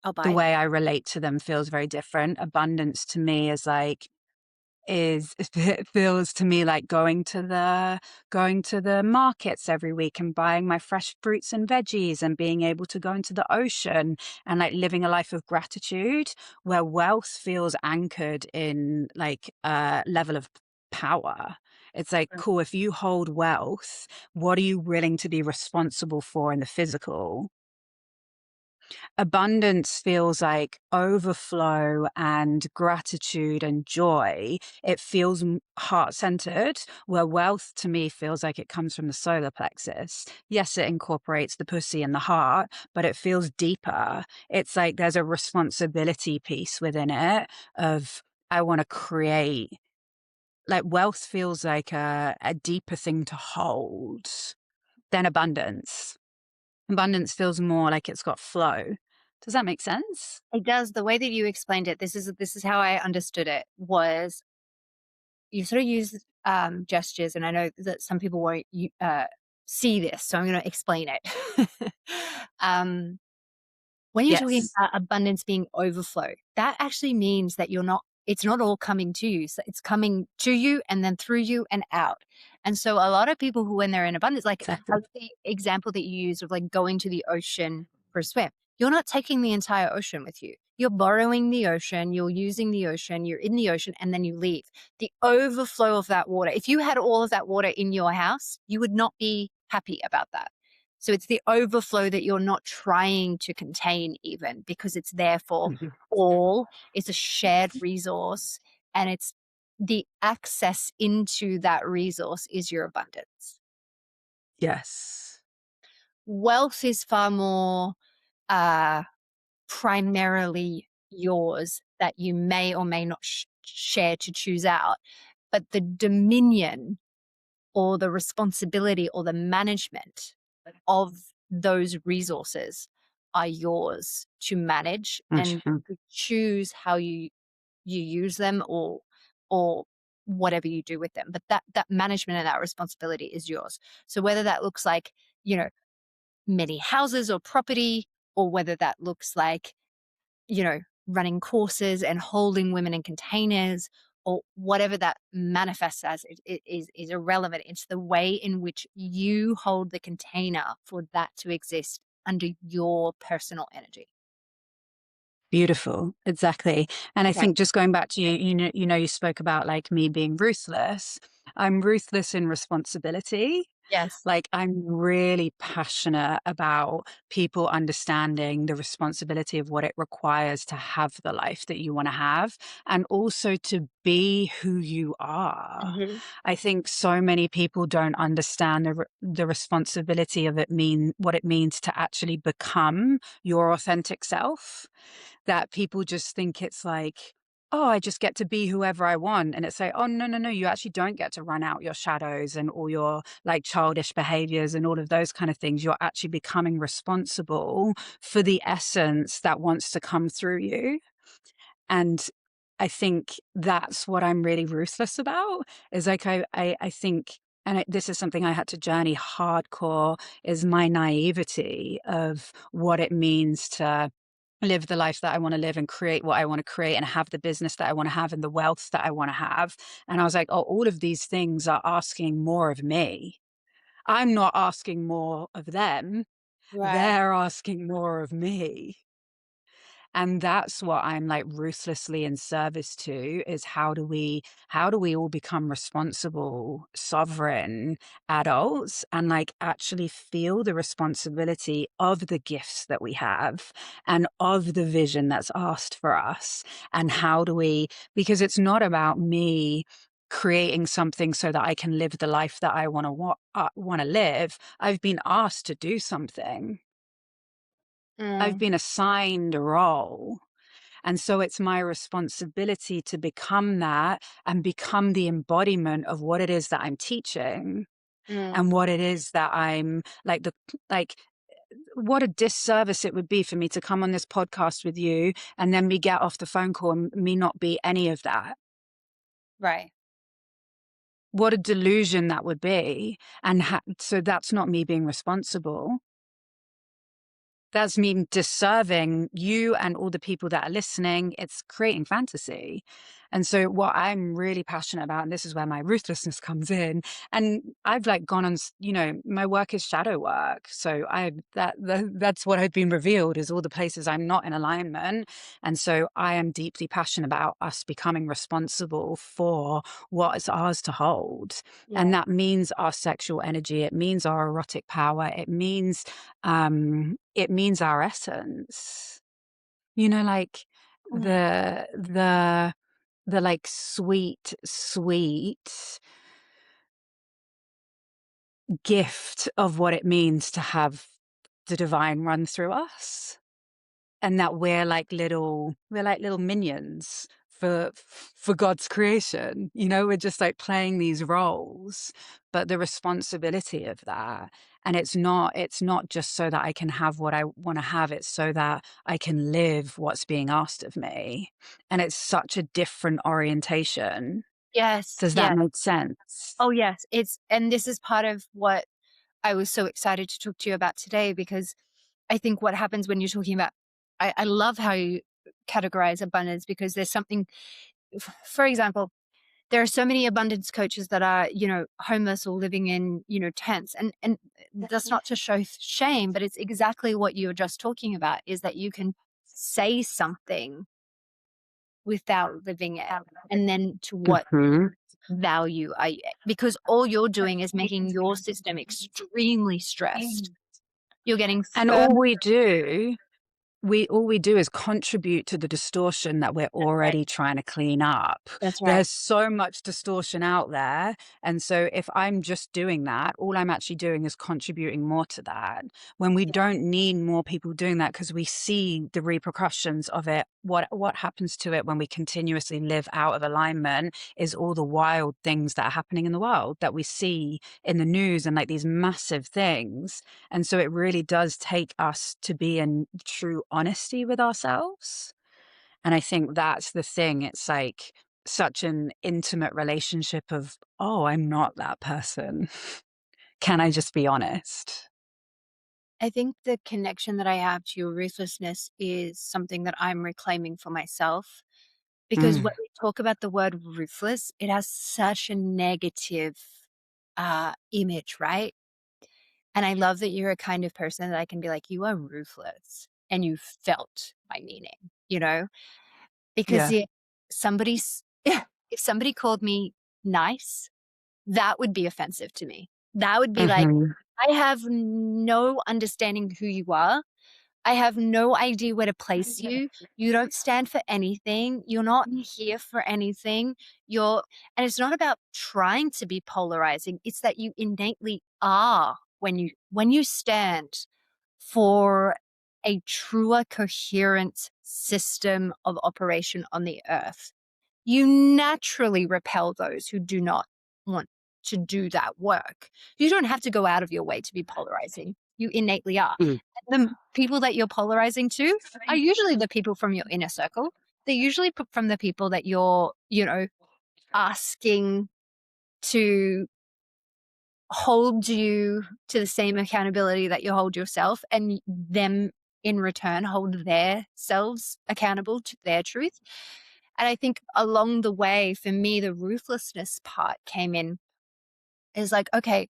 I'll
The
buy it.
way I relate to them feels very different. Abundance to me is it feels to me like going to the markets every week and buying my fresh fruits and veggies and being able to go into the ocean and like living a life of gratitude, where wealth feels anchored in like a level of power. It's like,
Right.
cool, if you hold wealth, what are you willing to be responsible for in the physical? Abundance feels like overflow and gratitude and joy. It feels heart centered, where wealth to me feels like it comes from the solar plexus. Yes, it incorporates the pussy and the heart, but it feels deeper. It's like there's a responsibility piece within it of, I want to create. Like wealth feels like a deeper thing to hold than abundance. Abundance feels more like it's got flow. Does that make sense?
It does. The way that you explained it, this is how I understood it, was you sort of use gestures, and I know that some people won't see this, so I'm going to explain it. um, when you're talking
Yes.
about abundance being overflow, that actually means that it's not all coming to you. So it's coming to you and then through you and out. And so a lot of people who, when they're in abundance, like
Exactly.
how the example that you used of like going to the ocean for a swim, you're not taking the entire ocean with you. You're borrowing the ocean, you're using the ocean, you're in the ocean, and then you leave. The overflow of that water, if you had all of that water in your house, you would not be happy about that. So it's the overflow that you're not trying to contain, even because it's there for
Mhm.
all. It's a shared resource, and it's the access into that resource is your abundance.
Yes.
Wealth is far more uh, primarily yours that you may or may not share to choose out. But the dominion or the responsibility or the management of those resources are yours to manage and
Mhm.
to choose how you use them, or whatever you do with them. But that management and that responsibility is yours. So whether that looks like, you know, many houses or property, or whether that looks like, you know, running courses and holding women in containers, or whatever that manifests as, is irrelevant. It's the way in which you hold the container for that to exist under your personal energy.
Beautiful. Exactly. And I
Right.
think just going back to you spoke about like me being ruthless. I'm ruthless in responsibility.
Yes.
Like, I'm really passionate about people understanding the responsibility of what it requires to have the life that you want to have and also to be who you are.
Hmm.
I think so many people don't understand the responsibility of what it means to actually become your authentic self, that people just think it's like, oh, I just get to be whoever I want. And it's like, oh, no, no, no, you actually don't get to run out your shadows and all your like childish behaviors and all of those kind of things. You're actually becoming responsible for the essence that wants to come through you. And I think that's what I'm really ruthless about is like, I think, and this is something I had to journey hardcore, is my naivety of what it means to live the life that I want to live and create what I want to create and have the business that I want to have and the wealth that I want to have. And I was like, oh, all of these things are asking more of me. I'm not asking more of them.
Right.
They're asking more of me. And that's what I'm like ruthlessly in service to, is how do we all become responsible, sovereign adults and like actually feel the responsibility of the gifts that we have and of the vision that's asked for us. And how do we, because it's not about me creating something so that I can live the life that I want to live. I've been asked to do something. I've
Mm,
been assigned a role. And so it's my responsibility to become that and become the embodiment of what it is that I'm teaching
mm,
and what it is that I'm like what a disservice it would be for me to come on this podcast with you and then me get off the phone call and me not be any of that.
right.
What a delusion that would be. And so that's not me being responsible. That's me disserving you and all the people that are listening. It's creating fantasy. And so what I'm really passionate about, and this is where my ruthlessness comes in, and I've like gone on, my work is shadow work. So that's what I've been revealed is all the places I'm not in alignment. And so I am deeply passionate about us becoming responsible for what is ours to hold.
Yeah.
And that means our sexual energy. It means our erotic power. It means our essence. Like
Mm,
the like sweet, sweet gift of what it means to have the divine run through us. And that we're like little minions for God's creation. We're just like playing these roles, but the responsibility of that. And it's not just so that I can have what I want to have, it's so that I can live what's being asked of me. And it's such a different orientation.
yes.
Does that
Yes.
make sense?
Oh, yes. And this is part of what I was so excited to talk to you about today, because I think what happens when you're talking about, I love how you categorize abundance, because there's something, for example, there are so many abundance coaches that are, homeless or living in, tents. And that's not to show shame, but it's exactly what you were just talking about, is that you can say something without living it. And then to what
Mhm.
value are you, because all you're doing is making your system extremely stressed. You're getting
And
further.
all we do is contribute to the distortion that we're
Right.
already trying to clean up.
That's right.
There's so much distortion out there. And so if I'm just doing that, all I'm actually doing is contributing more to that. When we don't need more people doing that because we see the repercussions of it, what happens to it when we continuously live out of alignment is all the wild things that are happening in the world that we see in the news and like these massive things. And so it really does take us to be in true honesty with ourselves. And I think that's the thing. It's like such an intimate relationship of, oh, I'm not that person. Can I just be honest?
I think the connection that I have to your ruthlessness is something that I'm reclaiming for myself. Because when
Mm.
we talk about the word ruthless, it has such a negative image, right? And I love that you're a kind of person that I can be like, you are ruthless and you felt my meaning, you know? Because
Yeah.
if somebody's, if somebody called me nice, that would be offensive to me. That would be like,
Mhm.
I have no understanding who you are. I have no idea where to place you. You don't stand for anything. You're not here for anything. And it's not about trying to be polarizing. It's that you innately are when you stand for a truer, coherent system of operation on the earth. You naturally repel those who do not want to do that work. You don't have to go out of your way to be polarizing. You innately are.
Mm.
The people that you're polarizing to are usually the people from your inner circle. They're usually from the people that you're, asking to hold you to the same accountability that you hold yourself, and them in return hold their selves accountable to their truth. And I think along the way, for me, the ruthlessness part came in is like, okay,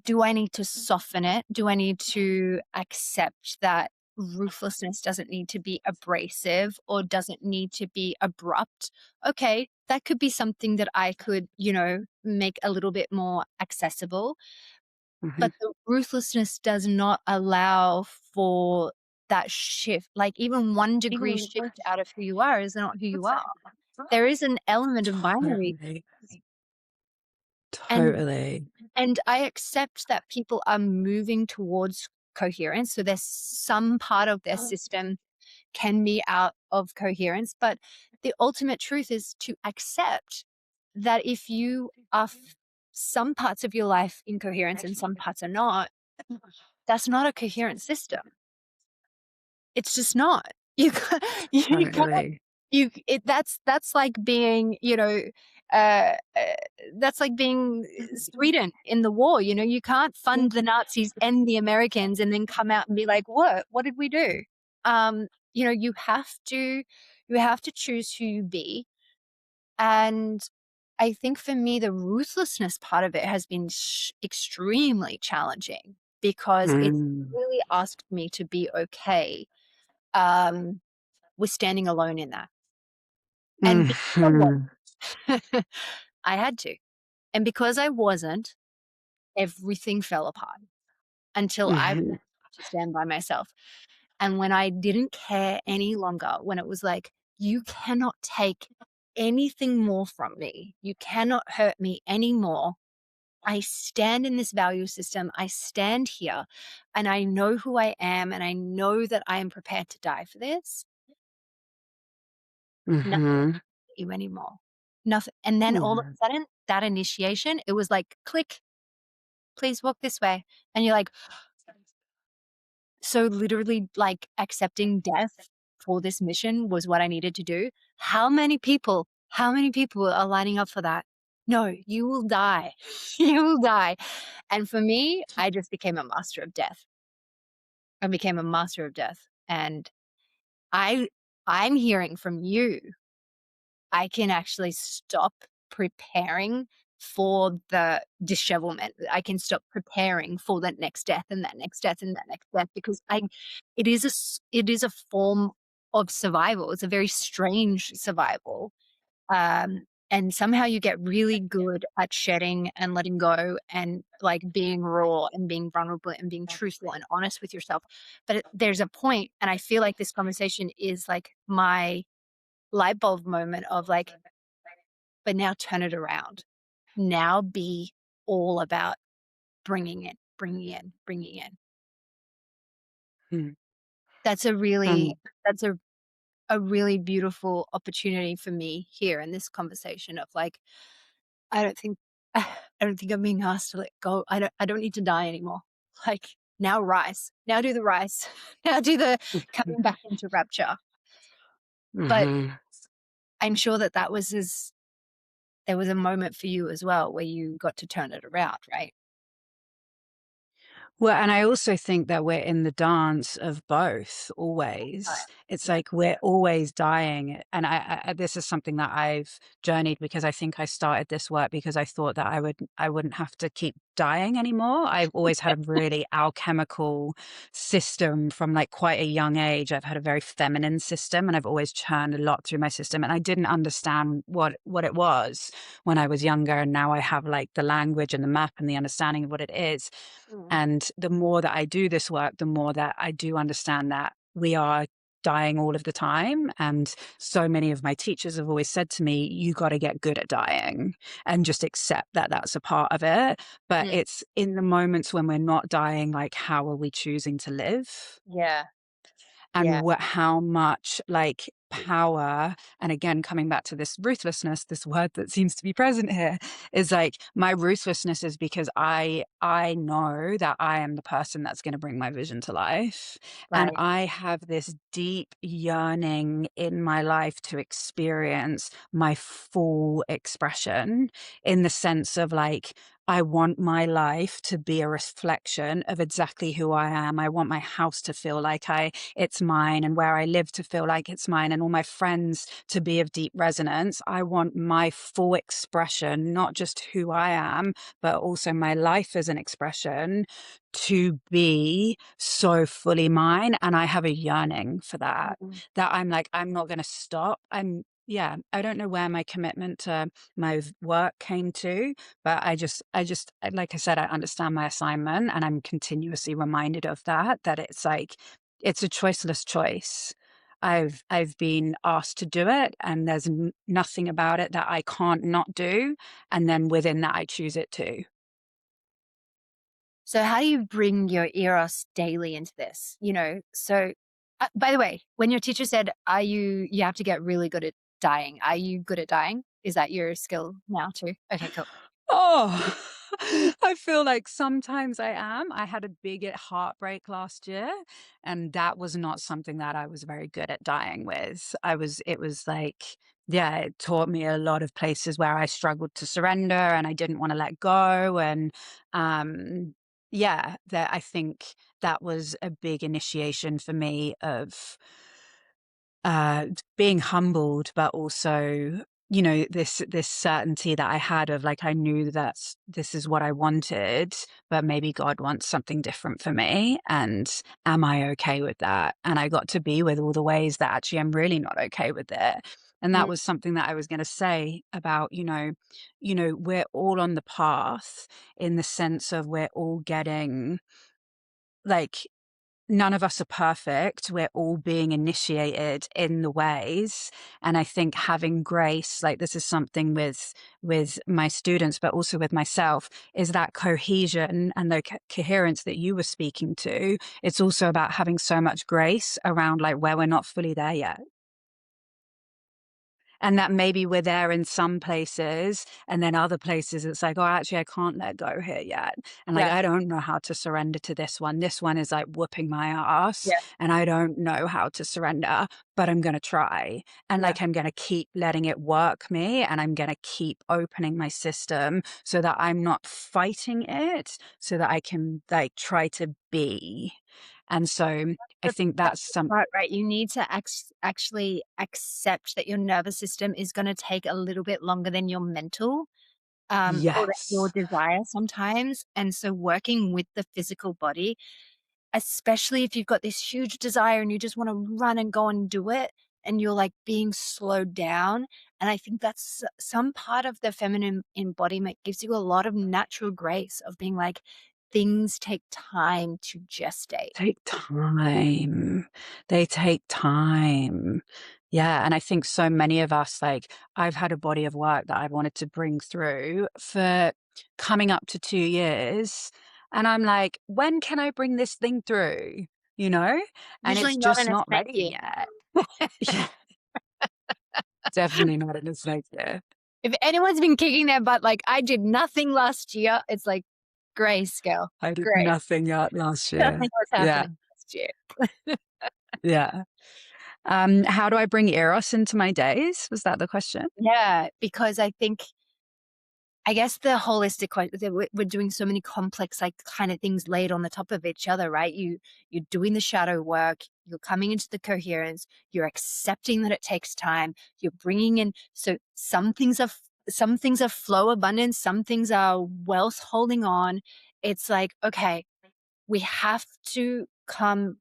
do I need to soften it? Do I need to accept that ruthlessness doesn't need to be abrasive or doesn't need to be abrupt? Okay, that could be something that I could, make a little bit more accessible.
Mhm.
But the ruthlessness does not allow for that shift. Like even 1 degree shift out of who you are is not who you are. There is an element of binary.
Totally.
And
Totally.
and I accept that people are moving towards coherence. So there's some part of their system can be out of coherence, but the ultimate truth is to accept that if you are some parts of your life in coherence and some parts are not, that's not a coherent system. It's just not. You ca you can't
Totally.
that's like being, uh, uh, that's like being Sweden in the war, you can't fund the Nazis and the Americans and then come out and be like, "What? What did we do?" You have to choose who you be, and I think for me, the ruthlessness part of it has been extremely challenging because it's
Mm.
really asked me to be okay, um, with standing alone in that. And because I
Mhm.
wasn't, I had to. And because I wasn't, everything fell apart until I was
Mhm.
able to stand by myself. And when I didn't care any longer, when it was like, you cannot take anything more from me, you cannot hurt me anymore. I stand in this value system. I stand here and I know who I am and I know that I am prepared to die for this. Nothing
Mhm.
you anymore. Nothing. And then all of
Mhm.
a sudden, that initiation, it was like, click, please walk this way. And you're like, so literally like accepting death for this mission was what I needed to do. How many people are lining up for that? No, you will die. You will die. And for me, I just became a master of death. I became a master of death. And I I'm hearing from you I can actually stop preparing for the dishevelment. I can stop preparing for that next death and that next death and that next death because it is a form of survival. It's a very strange survival. And somehow you get really good at shedding and letting go and like being raw and being vulnerable and being truthful and honest with yourself. But there's a point, and I feel like this conversation is like my light bulb moment of like, but now turn it around. Now be all about bringing in, bringing in, bringing in.
Mm.
That's a really
Um,
that's a really beautiful opportunity for me here in this conversation of like, I don't think I don't think I'm being asked to let go. I don't need to die anymore. Like now rise. Now do the rise. Now do the coming back into rapture. But
mhm.
I'm sure that there was a moment for you as well where you got to turn it around, right?
Well, and I also think that we're in the dance of both always. It's
Yeah.
like we're always dying. And this is something that I've journeyed because I think I started this work because I thought that I wouldn't have to keep dying anymore. I've always had a really alchemical system from like quite a young age. I've had a very feminine system and I've always churned a lot through my system. And I didn't understand what it was when I was younger. And now I have like the language and the map and the understanding of what it is.
Mm.
And the more that I do this work, the more that I do understand that we are dying all of the time. And so many of my teachers have always said to me, you got to get good at dying and just accept that that's a part of it. But
Mm.
it's in the moments when we're not dying, like, how are we choosing to live?
Yeah. Yeah.
And how much like power, and again coming back to this ruthlessness, this word that seems to be present here, is like my ruthlessness is because I know that I am the person that's going to bring my vision to life, and
Right.
I have this deep yearning in my life to experience my full expression, in the sense of like I want my life to be a reflection of exactly who I am. I want my house to feel like it's mine, and where I live to feel like it's mine, and all my friends to be of deep resonance. I want my full expression, not just who I am, but also my life as an expression, to be so fully mine. And I have a yearning for that,
Mm.
that I'm like, I'm not going to stop. Yeah, I don't know where my commitment to my work came to, but like I said, I understand my assignment and I'm continuously reminded of that it's like, it's a choiceless choice. I've been asked to do it, and there's nothing about it that I can't not do, and then within that, I choose it too.
So how do you bring your eros daily into this? So by the way, when your teacher said, "Are you have to get really good at dying?" Are you good at dying? Is that your skill now too? Okay, cool.
Oh, I feel like sometimes I am. I had a big heartbreak last year, and that was not something that I was very good at dying with. It was like, yeah, it taught me a lot of places where I struggled to surrender and I didn't want to let go. And yeah, that I think that was a big initiation for me of uh, being humbled, but also, this certainty that I had of like, I knew that this is what I wanted, but maybe God wants something different for me. And am I okay with that? And I got to be with all the ways that actually I'm really not okay with it. And that
Mm.
was something that I was going to say about, we're all on the path, in the sense of we're all getting like, none of us are perfect. We're all being initiated in the ways. And I think having grace, like this is something with my students, but also with myself, is that cohesion and the coherence that you were speaking to. It's also about having so much grace around like where we're not fully there yet. And that maybe we're there in some places, and then other places it's like, "Oh, actually, I can't let go here yet." And, like,
Yeah.
I don't know how to surrender to this one. This one is, like, whooping my ass,
Yeah.
and I don't know how to surrender, but I'm gonna try. And,
Yeah.
like, I'm gonna keep letting it work me, and I'm gonna keep opening my system so that I'm not fighting it, so that I can, like, try to be. And so I think
That's
that's
the
some.
part, right? You need to actually accept that your nervous system is gonna take a little bit longer than your mental, or that your
Yes.
desire sometimes, and so working with the physical body, especially if you've got this huge desire and you just wanna run and go and do it, and you're, like, being slowed down, and I think that's some part of the feminine embodiment gives you a lot of natural grace of being like, things take time to gestate.
Take time. They take time. Yeah, and I think so many of us, like, I've had a body of work that I've wanted to bring through for coming up to 2 years, and I'm like, "When can I bring this thing through?" You know? And
Usually
it's
not
just
in a
not
snake
ready
year.
yet. Yeah, definitely not in a snake year.
If anyone's been kicking their butt like, "I did nothing last year," it's like, "Grace, girl,
I did
grace.
nothing yet last
Tell me
year.
what's
Yeah,
happening last year."
yeah. How do I bring Eros into my days? Was that the question?
Yeah, because I think I guess the holistic, we're doing so many complex, like, kind of things laid on the top of each other, right? You're doing the shadow work, you're coming into the coherence, you're accepting that it takes time, you're bringing in. So some things are flow abundance, some things are wealth holding on. It's like, okay, we have to come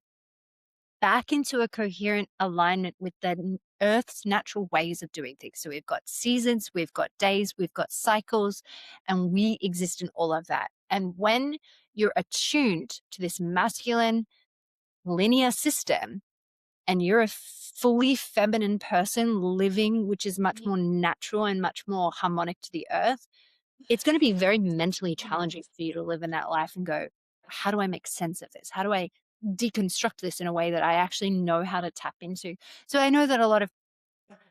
back into a coherent alignment with the earth's natural ways of doing things. So we've got seasons, we've got days, we've got cycles, and we exist in all of that. And when you're attuned to this masculine linear system and you're a fully feminine person living, which is much more natural and much more harmonic to the earth, it's going to be very mentally challenging for you to live in that life and go, how do I make sense of this? How do I deconstruct this in a way that I actually know how to tap into? So I know that a lot of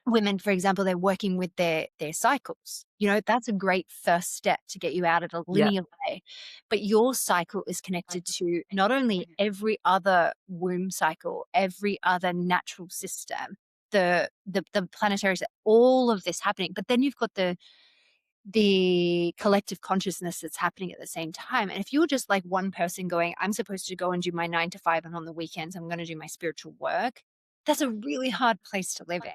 women, for example, they're working with their cycles. That's a great first step to get you out of a
Yeah.
linear way. But your cycle is connected to not only every other womb cycle, every other natural system, the planetary, all of this happening. But then you've got the collective consciousness that's happening at the same time. And if you're just like one person going, I'm supposed to go and do my 9 to 5, and on the weekends I'm going to do my spiritual work, that's a really hard place to live in.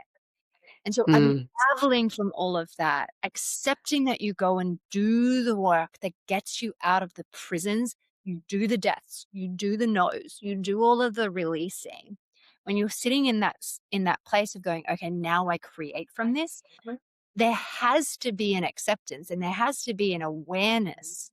And so
Mm.
unraveling from all of that, accepting that you go and do the work that gets you out of the prisons, you do the deaths, you do the no's, you do all of the releasing. When you're sitting in that place of going, okay, now I create from this, there has to be an acceptance and there has to be an awareness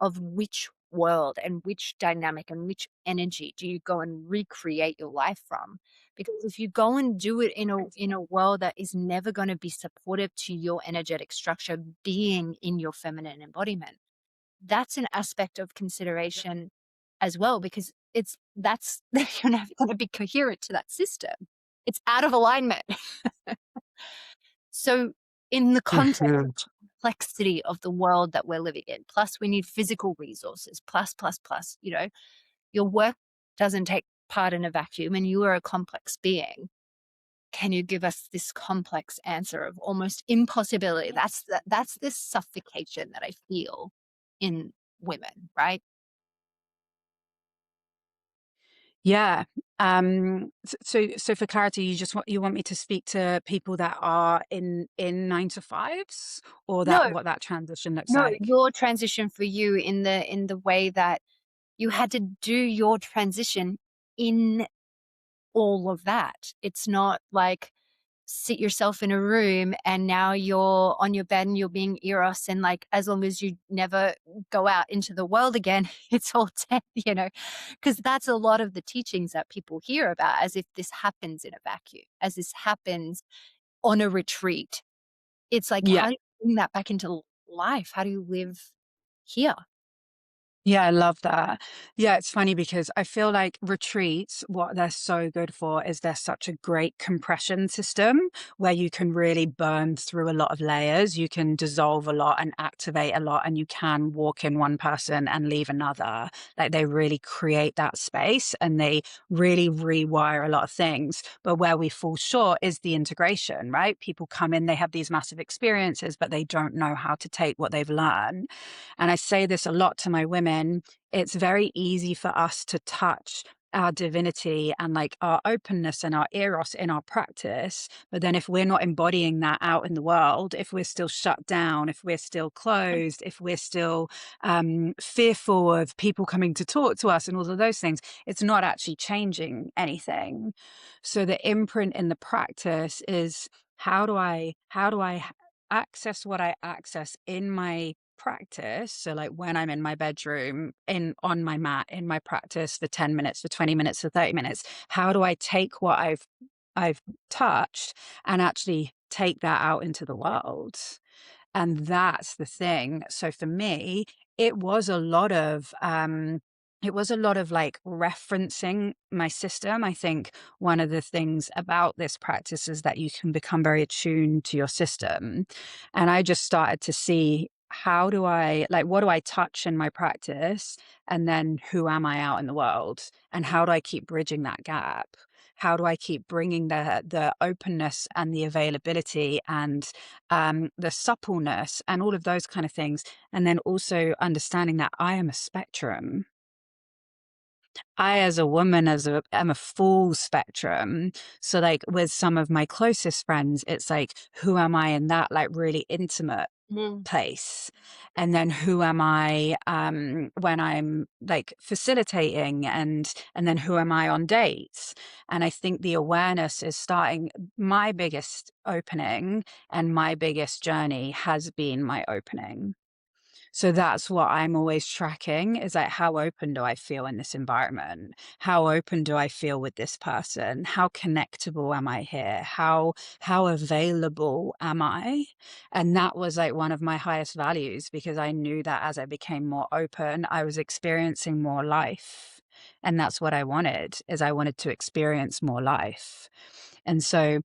of which world and which dynamic and which energy do you go and recreate your life from. Because if you go and do it in a world that is never going to be supportive to your energetic structure being in your feminine embodiment, that's an aspect of consideration as well, because that's you're never going to be coherent to that system. It's out of alignment. So in the context
Mhm.
complexity of the world that we're living in. Plus, we need physical resources, plus, your work doesn't take part in a vacuum and you are a complex being. Can you give us this complex answer of almost impossibility? That's this suffocation that I feel in women, right?
Yeah. So for clarity, you want me to speak to people that are in 9 to 5s, or
No,
that what that transition looks
no,
like?
your transition for you in the way that you had to do your transition in all of that. It's not like sit yourself in a room and now you're on your bed and you're being eros, and like as long as you never go out into the world again, it's all because that's a lot of the teachings that people hear about, as if this happens in a vacuum, as this happens on a retreat. It's like,
Yeah.
how do you bring that back into life? How do you live here?
Yeah, I love that. Yeah, it's funny because I feel like retreats, what they're so good for is they're such a great compression system where you can really burn through a lot of layers. You can dissolve a lot and activate a lot, and you can walk in one person and leave another. Like, they really create that space and they really rewire a lot of things. But where we fall short is the integration, right? People come in, they have these massive experiences, but they don't know how to take what they've learned. And I say this a lot to my women. It's very easy for us to touch our divinity and like our openness and our eros in our practice. But then if we're not embodying that out in the world, if we're still shut down, if we're still closed, if we're still fearful of people coming to talk to us and all of those things, it's not actually changing anything. So the imprint in the practice is, how do I access what I access in my practice? So like when I'm in my bedroom, in on my mat, in my practice for 10 minutes, for 20 minutes, for 30 minutes, how do I take what I've touched and actually take that out into the world? And that's the thing. So for me, it was a lot of like referencing my system. I think one of the things about this practice is that you can become very attuned to your system. And I just started to see, what do I touch in my practice? And then who am I out in the world? And how do I keep bridging that gap? how do I keep bringing the openness and the availability and the suppleness and all of those kind of things, and then also understanding that I am a spectrum. I, as a woman, am a full spectrum. So, like, with some of my closest friends, it's like, who am I in that, like, really intimate
Mm.
place? And then who am I, when I'm, like, facilitating, and then who am I on dates? And I think the awareness is starting. My biggest opening and my biggest journey has been my opening. So that's what I'm always tracking, is like, how open do I feel in this environment? How open do I feel with this person? How connectable am I here? How available am I? And that was like one of my highest values, because I knew that as I became more open, I was experiencing more life. And that's what I wanted, is I wanted to experience more life. And so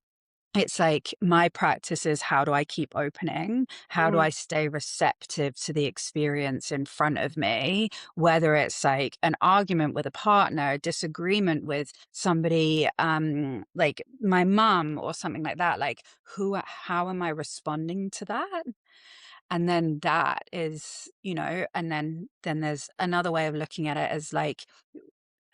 it's like, my practice is, how do I keep opening? How do
Mm.
I stay receptive to the experience in front of me? Whether it's like an argument with a partner, a disagreement with somebody, like my mum or something like that. Like, how am I responding to that? And then that is, and then there's another way of looking at it, as like,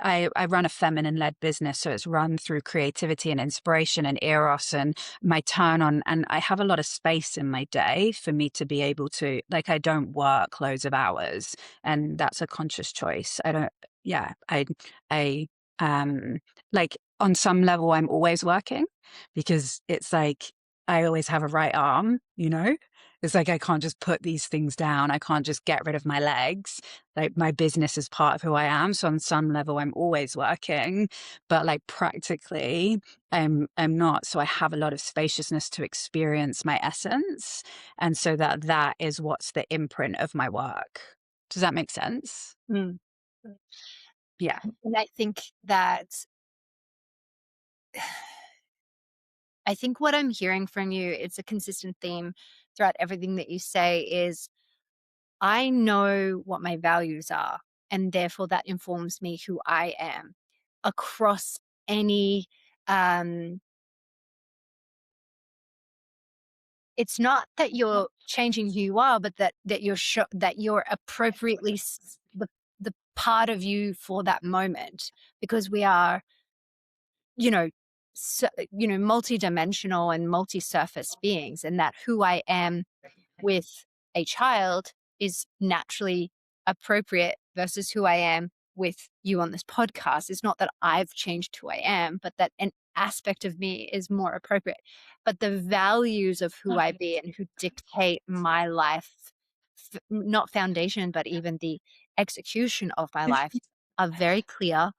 I run a feminine led business, so it's run through creativity and inspiration and eros and my turn on. And I have a lot of space in my day for me to be able to, like, I don't work loads of hours, and that's a conscious choice. I don't, yeah, I, um, like, on some level, I'm always working, because it's like, I always have a right arm. It's like, I can't just put these things down. I can't just get rid of my legs. Like, my business is part of who I am. So on some level, I'm always working, but like, practically, I'm not. So I have a lot of spaciousness to experience my essence. And so that is what's the imprint of my work. Does that make sense?
Mm.
Yeah.
And I think what I'm hearing from you, it's a consistent theme throughout everything that you say, is I know what my values are, and therefore that informs me who I am across any, um it's not that you're changing who you are, but that you're appropriately the part of you for that moment, because we are, you know, multidimensional and multi-surface beings, and that who I am with a child is naturally appropriate versus who I am with you on this podcast. It's not that I've changed who I am, but that an aspect of me is more appropriate. But the values of who I be and who dictate my life, not foundation, but even the execution of my life, are very clear.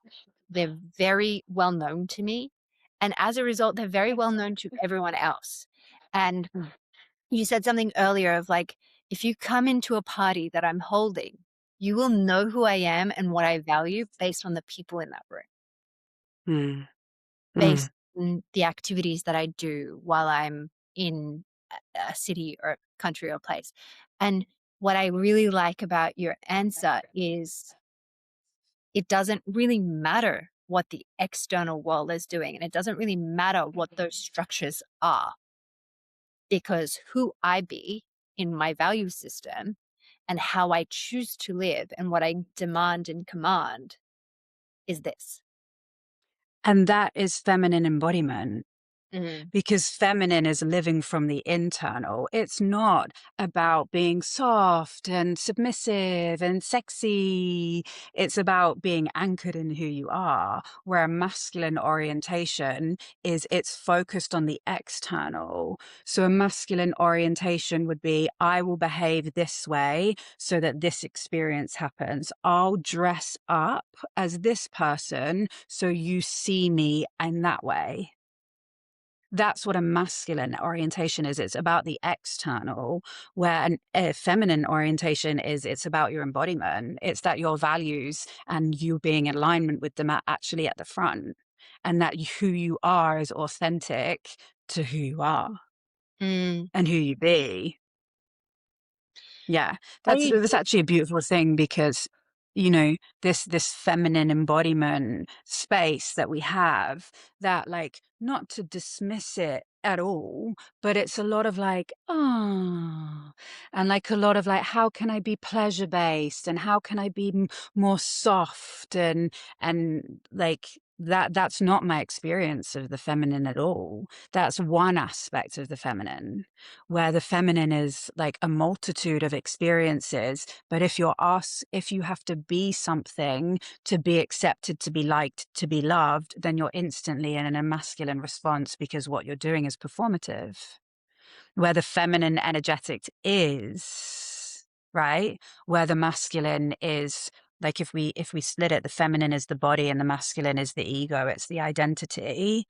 They're very well known to me. And as a result, they're very well known to everyone else. And you said something earlier of like, if you come into a party that I'm holding, you will know who I am and what I value based on the people in that room,
Mm,
based
mm.
on the activities that I do while I'm in a city or country or place. And what I really like about your answer is, it doesn't really matter what the external world is doing, and it doesn't really matter what those structures are, because who I be in my value system and how I choose to live and what I demand and command is this.
And that is feminine embodiment.
Mm.
Because feminine is living from the internal. It's not about being soft and submissive and sexy. It's about being anchored in who you are, where a masculine orientation is, it's focused on the external. So a masculine orientation would be, I will behave this way so that this experience happens. I'll dress up as this person so you see me in that way. That's what a masculine orientation is. It's about the external, where a feminine orientation is, it's about your embodiment. It's that your values and you being in alignment with them are actually at the front, and that who you are is authentic to who you are
Mm.
and who you be. Yeah,
Are
that's
you
actually a beautiful thing, because you know, this feminine embodiment space that we have, that, like, not to dismiss it at all, but it's a lot of like, "Ah," and, like, a lot of like, "How can I be pleasure-based, and how can I be more soft?" And, like, that's not my experience of the feminine at all. That's one aspect of the feminine, where the feminine is like a multitude of experiences. But if you have to be something to be accepted, to be liked, to be loved, then you're instantly in a masculine response, because what you're doing is performative. Where the feminine energetic is, right? Where the masculine is, like, if we split it, the feminine is the body and the masculine is the ego, it's the identity.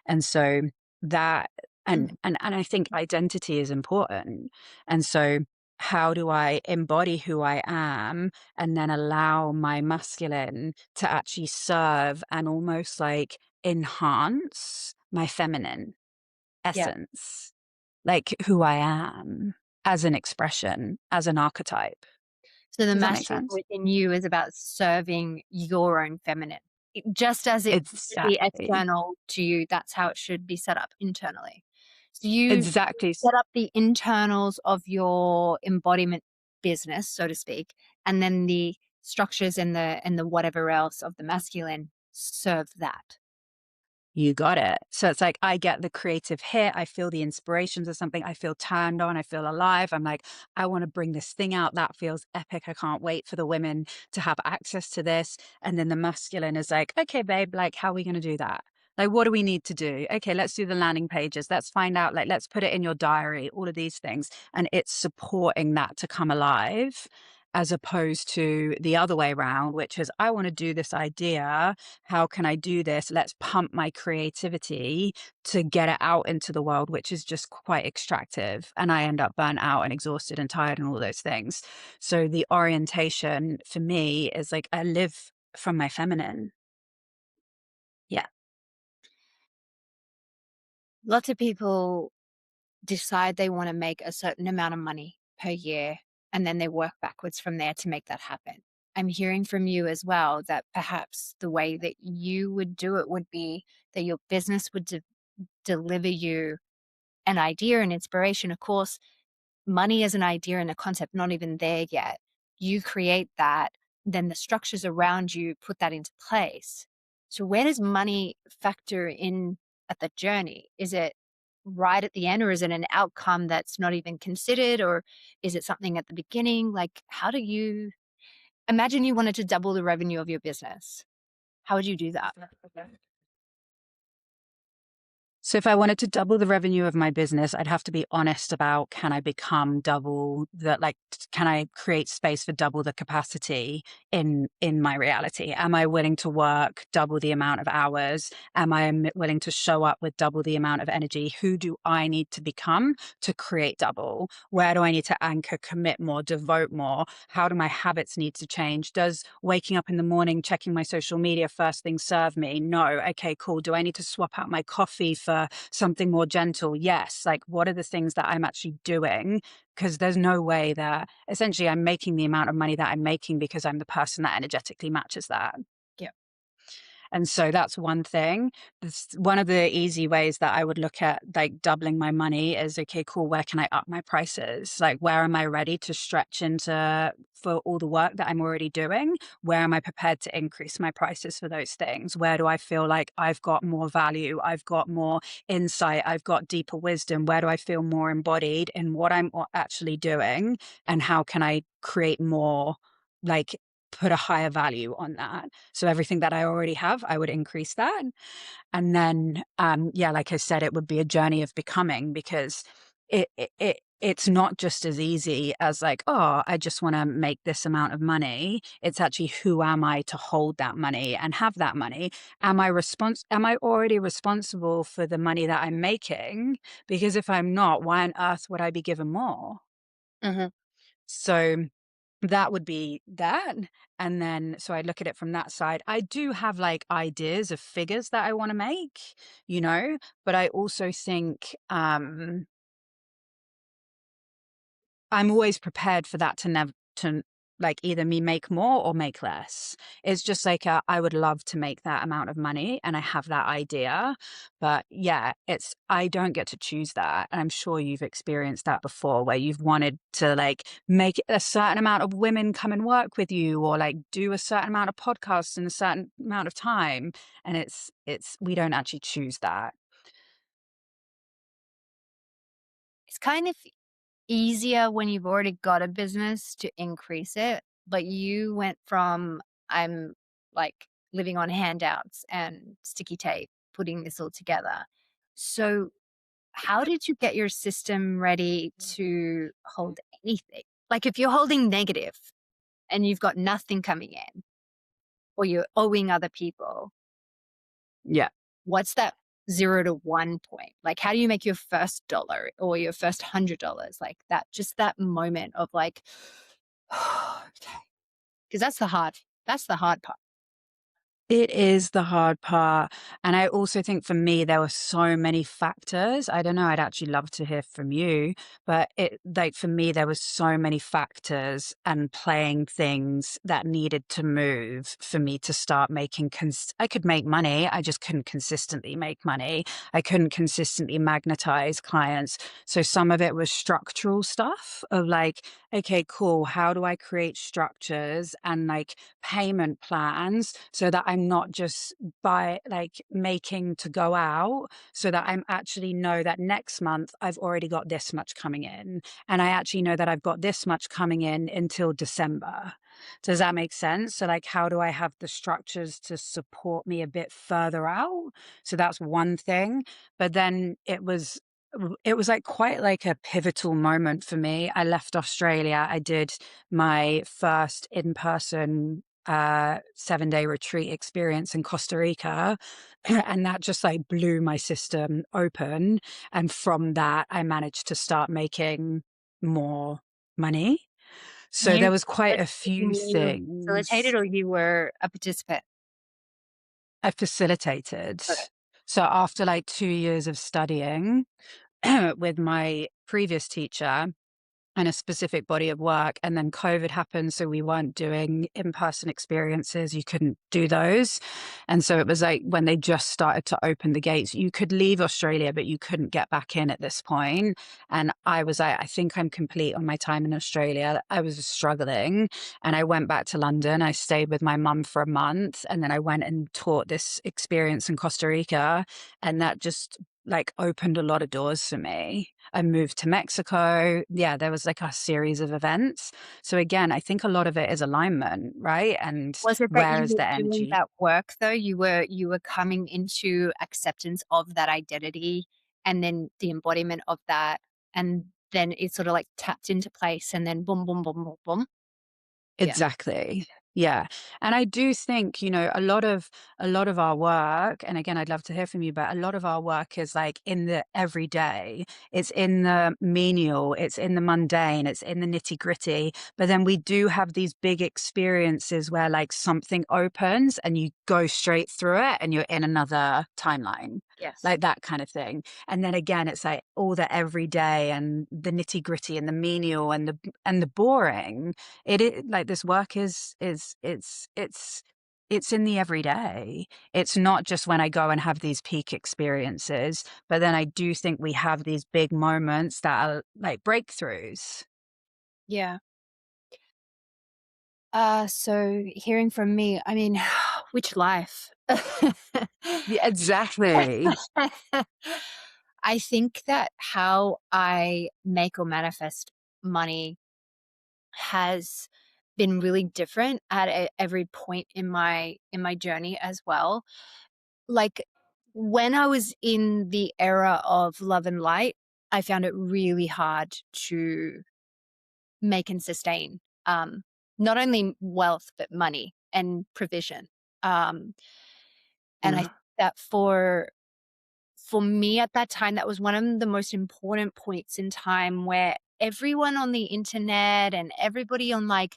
And so that,
Mm.
and I think identity is important. And so how do I embody who I am and then allow my masculine to actually serve and almost like enhance my feminine
Yeah.
essence, like who I am as an expression, as an archetype.
So the
Does that make
masculine
sense?
within you is about serving your own feminine. Just as it should be
Exactly.
external to you, that's how it should be set up internally. So you
Exactly.
set up the internals of your embodiment business, so to speak, and then the structures and the whatever else of the masculine serve that.
You got it. So it's like I get the creative hit, I feel the inspirations of something, I feel turned on, I feel alive. I'm like, I want to bring this thing out. That feels epic. I can't wait for the women to have access to this. And then the masculine is like, okay, babe, like, how are we going to do that? Like, what do we need to do? Okay, let's do the landing pages. Let's find out, like, let's put it in your diary, all of these things. And it's supporting that to come alive, as opposed to the other way around, which is, I want to do this idea. How can I do this? Let's pump my creativity to get it out into the world, which is just quite extractive. And I end up burnt out and exhausted and tired and all those things. So the orientation for me is like, I live from my feminine. Yeah.
Lots of people decide they want to make a certain amount of money per year, and then they work backwards from there to make that happen. I'm hearing from you as well that perhaps the way that you would do it would be that your business would deliver you an idea and inspiration. Of course, money as an idea and a concept not even there yet. You create that, then the structures around you put that into place. So where does money factor in at the journey? Is it right at the end, or is it an outcome that's not even considered, or is it something at the beginning? Like, how do you imagine you wanted to double the revenue of your business? How would you do that?
So if I wanted to double the revenue of my business, I'd have to be honest about, can I become double the, like, can I create space for double the capacity in my reality? Am I willing to work double the amount of hours? Am I willing to show up with double the amount of energy? Who do I need to become to create double? Where do I need to anchor, commit more, devote more? How do my habits need to change? Does waking up in the morning, checking my social media first thing serve me? No. Okay, cool. Do I need to swap out my coffee for something more gentle? Yes. Like, what are the things that I'm actually doing? Because there's no way that essentially I'm making the amount of money that I'm making because I'm the person that energetically matches that.
Yeah.
And so that's one thing. One of the easy ways that I would look at like doubling my money is, okay, cool, where can I up my prices? Like, where am I ready to stretch into for all the work that I'm already doing? Where am I prepared to increase my prices for those things? Where do I feel like I've got more value? I've got more insight. I've got deeper wisdom. Where do I feel more embodied in what I'm actually doing? And how can I create more, like, put a higher value on that? So everything that I already have, I would increase that. And then, yeah, like I said, it would be a journey of becoming, because it's not just as easy as like, oh, I just want to make this amount of money. It's actually, who am I to hold that money and have that money? Am I already responsible for the money that I'm making? Because if I'm not, why on earth would I be given more?
Hmm.
So that would be that. And then, so I look at it from that side. I do have like ideas of figures that I want to make, but I also think I'm always prepared for that to never to like either me make more or make less. It's just like I would love to make that amount of money and I have that idea. But yeah, I don't get to choose that. And I'm sure you've experienced that before where you've wanted to like make a certain amount of women come and work with you or like do a certain amount of podcasts in a certain amount of time. And we don't actually choose that.
It's kind of easier when you've already got a business to increase it, but you went from, I'm like living on handouts and sticky tape, putting this all together. So, how did you get your system ready to hold anything? Like, if you're holding negative and you've got nothing coming in, or you're owing other people,
Yeah.
what's that 0 to 1 point? Like, how do you make your first dollar or your first $100? Like that, just that moment of like, okay, because that's the hard part.
It is the hard part. And I also think for me, there were so many factors. I don't know, I'd actually love to hear from you, but like for me, there was so many factors and playing things that needed to move for me to start making, I could make money. I just couldn't consistently make money. I couldn't consistently magnetize clients. So some of it was structural stuff of like, okay, cool. How do I create structures and like payment plans so that I'm not just by like making to go out, so that I'm actually know that next month I've already got this much coming in and I actually know that I've got this much coming in until December. Does that make sense? So like how do I have the structures to support me a bit further out? So that's one thing. But then it was like quite like a pivotal moment for me. I left Australia. I did my first in-person 7-day retreat experience in Costa Rica. And that just like blew my system open. And from that, I managed to start making more money.
And
So
you
there was quite a few
you facilitated
things
or you were a participant?
I facilitated.
Got it.
So after like 2 years of studying with my previous teacher, and a specific body of work. And then COVID happened. So we weren't doing in-person experiences. You couldn't do those. And so it was like when they just started to open the gates, you could leave Australia, but you couldn't get back in at this point. And I was like, I think I'm complete on my time in Australia. I was struggling. And I went back to London. I stayed with my mum for a month. And then I went and taught this experience in Costa Rica. And that just like opened a lot of doors for me. I moved to Mexico. Yeah, there was like a series of events. So again, I think a lot of it is alignment, right? And
Was it that
where
you
is
were
the
doing
energy?
that work though? You were coming into acceptance of that identity and then the embodiment of that, and then it sort of like tapped into place and then boom, boom, boom, boom, boom. Yeah.
Exactly. Yeah. And I do think, a lot of our work, and again, I'd love to hear from you, but a lot of our work is like in the everyday. It's in the menial, it's in the mundane, it's in the nitty-gritty. But then we do have these big experiences where like something opens and you go straight through it and you're in another timeline.
Yes.
Like that kind of thing. And then again, it's like all the everyday and the nitty-gritty and the menial and the boring. It is like this work it's in the everyday. It's not just when I go and have these peak experiences, but then I do think we have these big moments that are like breakthroughs.
Yeah. So hearing from me, I mean, which life?
Yeah, exactly.
I think that how I make or manifest money has been really different at every point in my journey as well. Like when I was in the era of love and light, I found it really hard to make and sustain not only wealth but money and provision. Um, and I think
Yeah.
that for me at that time, that was one of the most important points in time where everyone on the internet and everybody on like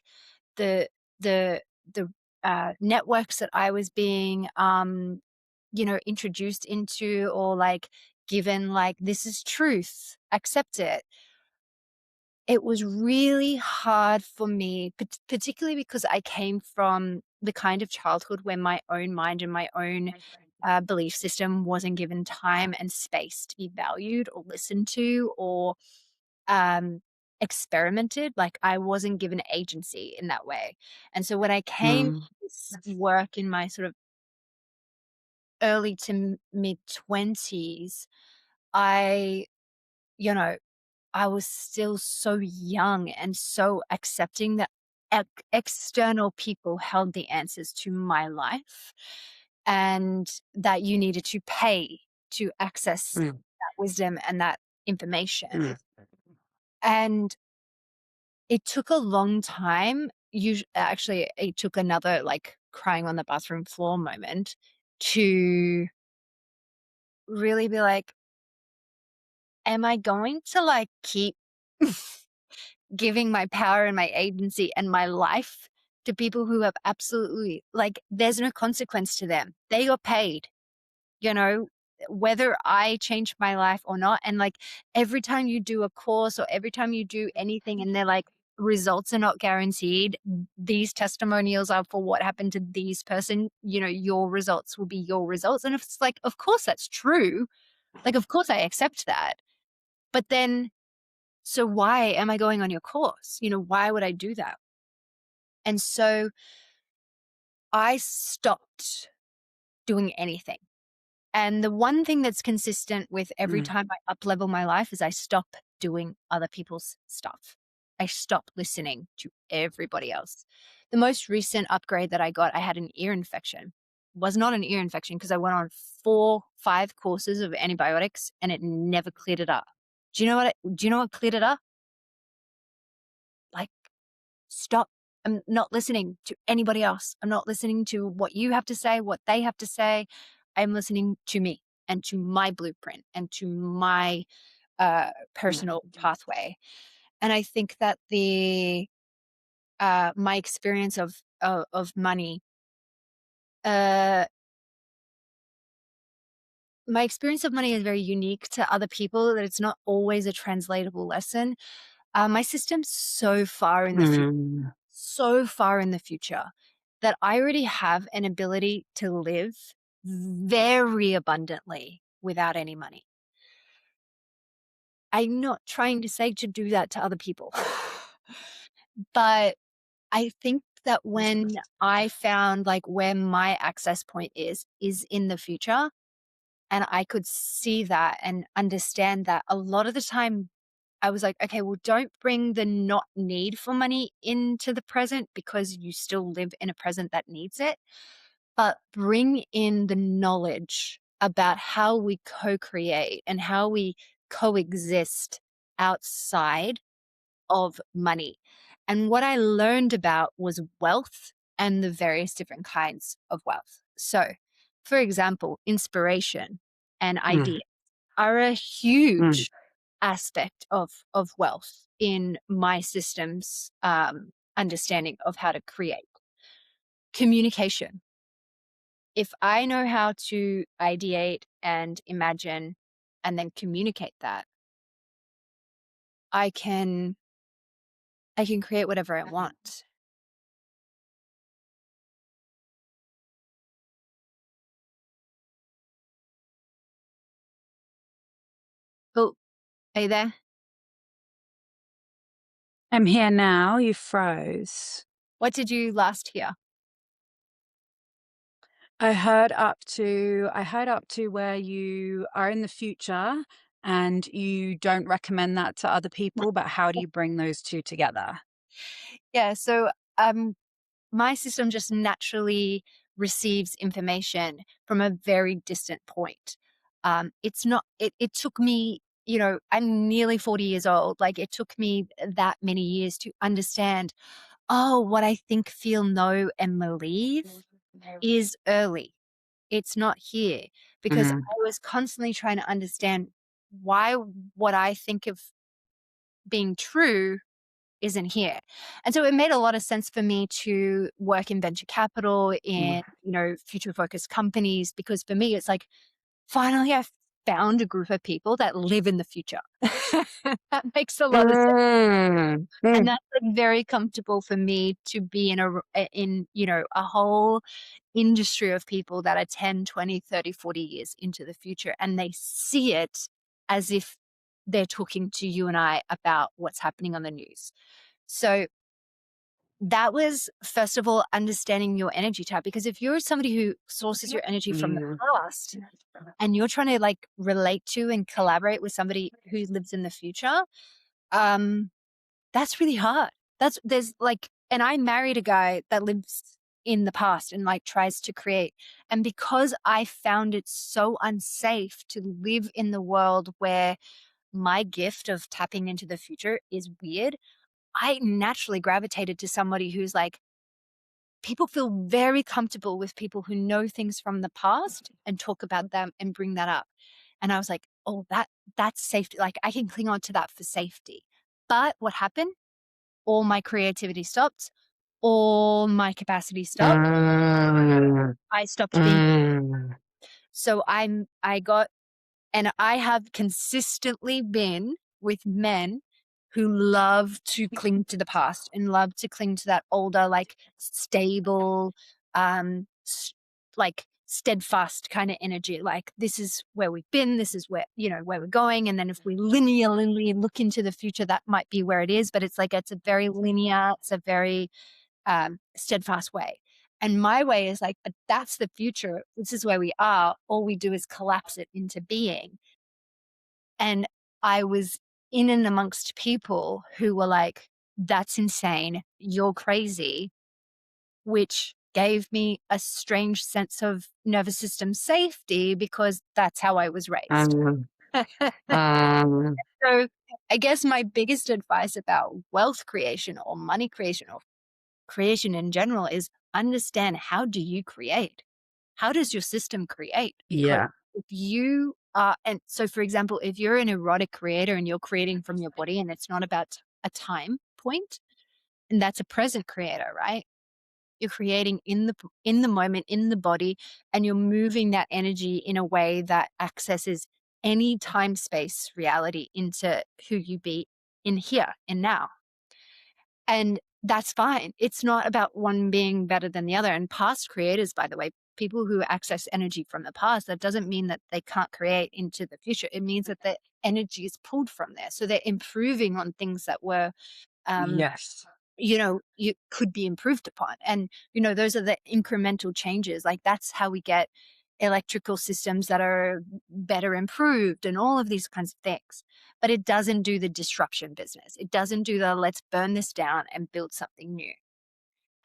the the networks that I was being introduced into or like given like this is truth, accept it. it was really hard for me, particularly because I came from the kind of childhood where my own mind and my own belief system wasn't given time and space to be valued or listened to or um, experimented. Like I wasn't given agency in that way. And so when I came to
Mm.
this work in my sort of early to mid 20s, I, you know, I was still so young and so accepting that external people held the answers to my life and that you needed to pay to access
Mm.
that wisdom and that information.
Mm.
And it took a long time. Actually, it took another like crying on the bathroom floor moment to really be like, am I going to like keep giving my power and my agency and my life to people who have absolutely like there's no consequence to them. They got paid, you know, whether I change my life or not. And like every time you do a course or every time you do anything and they're like results are not guaranteed, these testimonials are for what happened to these person, you know, your results will be your results. And if it's like, of course that's true. Like, of course I accept that. But then so why am I going on your course? You know, why would I do that? And so I stopped doing anything. And the one thing that's consistent with every
Mm.
time I up level my life is I stop doing other people's stuff. I stop listening to everybody else. The most recent upgrade that I got, I had an ear infection. Was not an ear infection because I went on 5 courses of antibiotics and it never cleared it up. Do you know what cleared it up? Like stop. I'm not listening to anybody else. I'm not listening to what you have to say, what they have to say. I'm listening to me and to my blueprint and to my personal pathway. And I think that the my experience of money, uh, my experience of money is very unique to other people. That it's not always a translatable lesson. My system's so far in the future.
Mm.
So far in the future that I already have an ability to live very abundantly without any money. I'm not trying to say to do that to other people, but I think that when I found like where my access point is in the future, and I could see that and understand that a lot of the time I was like, okay, well, don't bring the not need for money into the present because you still live in a present that needs it, but bring in the knowledge about how we co-create and how we coexist outside of money. And what I learned about was wealth and the various different kinds of wealth. So, for example, inspiration and
Mm.
ideas are a
Mm.
huge aspect of wealth in my system's understanding of how to create communication. If I know how to ideate and imagine and then communicate that, I can create whatever I want. Oh, are you there?
I'm here now. You froze.
What did you last hear?
I heard up to where you are in the future and you don't recommend that to other people, but how do you bring those two together?
Yeah, so um my system just naturally receives information from a very distant point. It's not, it took me, you know, I'm nearly 40 years old. Like it took me that many years to understand, oh, what I think, feel, know, and believe is early. It's not here because
Mhm.
I was constantly trying to understand why what I think of being true isn't here. And so it made a lot of sense for me to work in venture capital,
Mm.
in, you know, future focused companies, because for me, it's like, finally, found a group of people that live in the future. That makes a lot of sense.
Mm,
And
mm,
that's like very comfortable for me to be in, you know, a whole industry of people that are 10, 20, 30, 40 years into the future. And they see it as if they're talking to you and I about what's happening on the news. So that was, first of all, understanding your energy type. Because if you're somebody who sources your energy from the
mm.
past and you're trying to like relate to and collaborate with somebody who lives in the future, um, that's really hard. There's like, and I married a guy that lives in the past and like tries to create. And because I found it so unsafe to live in the world where my gift of tapping into the future is weird, I naturally gravitated to somebody who's like, people feel very comfortable with people who know things from the past and talk about them and bring that up. And I was like, oh, that's safety. Like I can cling on to that for safety. But what happened? All my creativity stopped. All my capacity stopped.
Mm,
I stopped being.
mm.
So I got, and I have consistently been with men who love to cling to the past and love to cling to that older, like stable, like steadfast kind of energy. Like this is where we've been. This is where, you know, where we're going. And then if we linearly look into the future, that might be where it is. But it's like, it's a very linear, it's a very steadfast way. And my way is like, but that's the future. This is where we are. All we do is collapse it into being. And I was in and amongst people who were like, that's insane. You're crazy, which gave me a strange sense of nervous system safety because that's how I was raised.
Mm, mm.
So I guess my biggest advice about wealth creation or money creation or creation in general is understand, how do you create? How does your system create? Because
Yeah,
if you are, and so for example, if you're an erotic creator and you're creating from your body and it's not about a time point, and that's a present creator, right? You're creating in the moment, in the body, and you're moving that energy in a way that accesses any time space reality into who you be in here and now. And that's fine. It's not about one being better than the other. And past creators, by the way, people who access energy from the past, that doesn't mean that they can't create into the future. It means that the energy is pulled from there. So they're improving on things that were, um,
yes.
you know, you could be improved upon. And, you know, those are the incremental changes. Like that's how we get electrical systems that are better improved and all of these kinds of things. But it doesn't do the disruption business. It doesn't do the let's burn this down and build something new.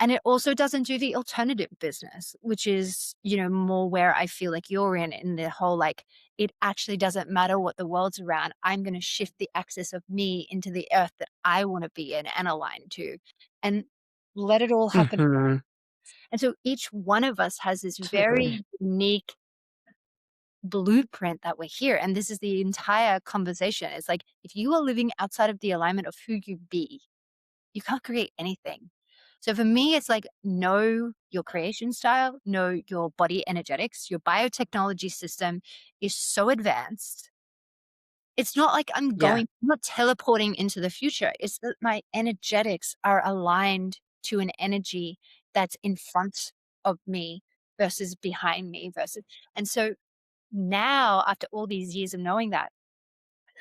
And it also doesn't do the alternative business, which is, you know, more where I feel like you're in the whole, like, it actually doesn't matter what the world's around. I'm going to shift the axis of me into the earth that I want to be in and align to, and let it all happen.
Mhm.
And so each one of us has this very unique blueprint that we're here. And this is the entire conversation. It's like, if you are living outside of the alignment of who you be, you can't create anything. So for me, it's like, know your creation style, know your body energetics. Your biotechnology system is so advanced. It's not like
Yeah,
I'm not teleporting into the future. It's that my energetics are aligned to an energy that's in front of me versus behind me versus. And so now, after all these years of knowing that,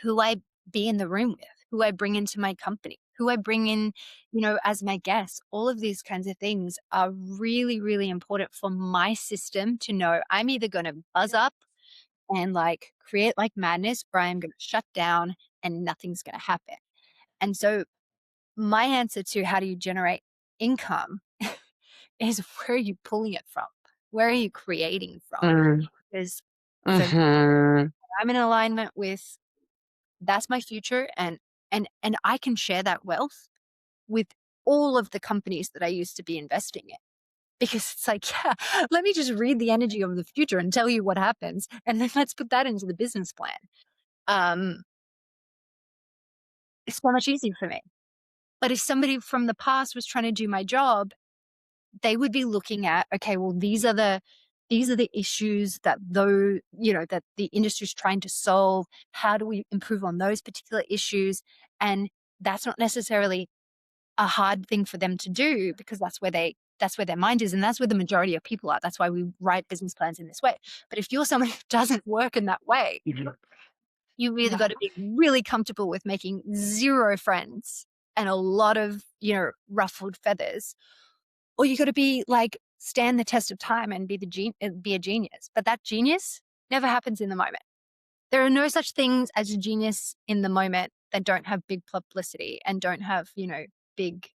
who I be in the room with, who I bring into my company, who I bring in, you know, as my guest, all of these kinds of things are really, really important for my system to know. I'm either going to buzz up and like create like madness, or I'm going to shut down and nothing's going to happen. And so my answer to how do you generate income is, where are you pulling it from? Where are you creating from?
mm,
Because for me,
mhm.
I'm in alignment with, that's my future, and I can share that wealth with all of the companies that I used to be investing in, because it's like, yeah, let me just read the energy of the future and tell you what happens, and then let's put that into the business plan. um it's so much easier for me. But if somebody from the past was trying to do my job, they would be looking at, okay, well, these are the these are the issues that though, that the industry's trying to solve. How do we improve on those particular issues? And that's not necessarily a hard thing for them to do, because that's where their mind is, and that's where the majority of people are. That's why we write business plans in this way. But if you're someone who doesn't work in that way, you've either got to be really comfortable with making zero friends and a lot of, ruffled feathers, or you got to be like stand the test of time and be a genius. But that genius never happens in the moment. There are no such things as a genius in the moment that don't have big publicity and don't have, big.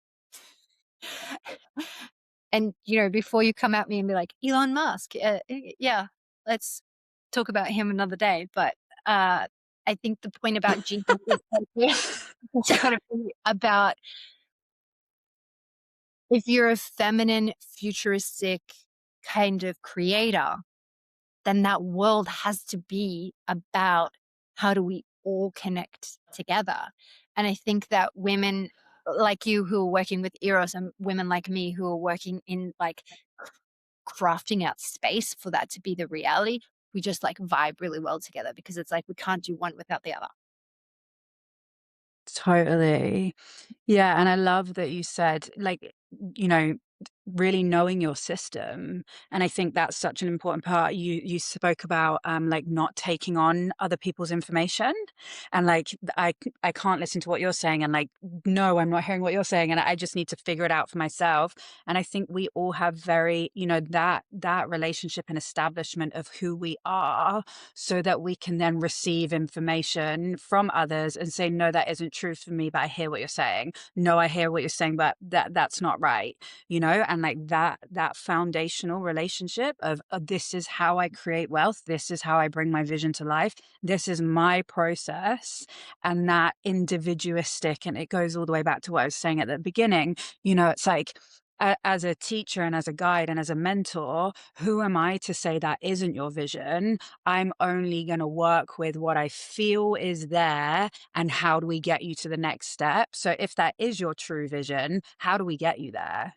And, before you come at me and be like, Elon Musk, yeah, let's talk about him another day. But I think the point about genius is it's got to be about, if you're a feminine, futuristic kind of creator, then that world has to be about how do we all connect together. And I think that women like you who are working with Eros, and women like me who are working in like crafting out space for that to be the reality, we just like vibe really well together, because it's like we can't do one without the other.
Totally. Yeah, and I love that you said, like, you know, really knowing your system, and I think that's such an important part. You spoke about, like, not taking on other people's information, and, like, I can't listen to what you're saying and, like, no, I'm not hearing what you're saying, and I just need to figure it out for myself, and I think we all have very, that relationship and establishment of who we are, so that we can then receive information from others and say, "No, that isn't true for me, but I hear what you're saying. No, I hear what you're saying, but that's not right." And like that foundational relationship of, this is how I create wealth, this is how I bring my vision to life, this is my process, and that individualistic, and it goes all the way back to what I was saying at the beginning. It's like, as a teacher and as a guide and as a mentor, who am I to say that isn't your vision? I'm only going to work with what I feel is there, and how do we get you to the next step? So if that is your true vision, how do we get you there?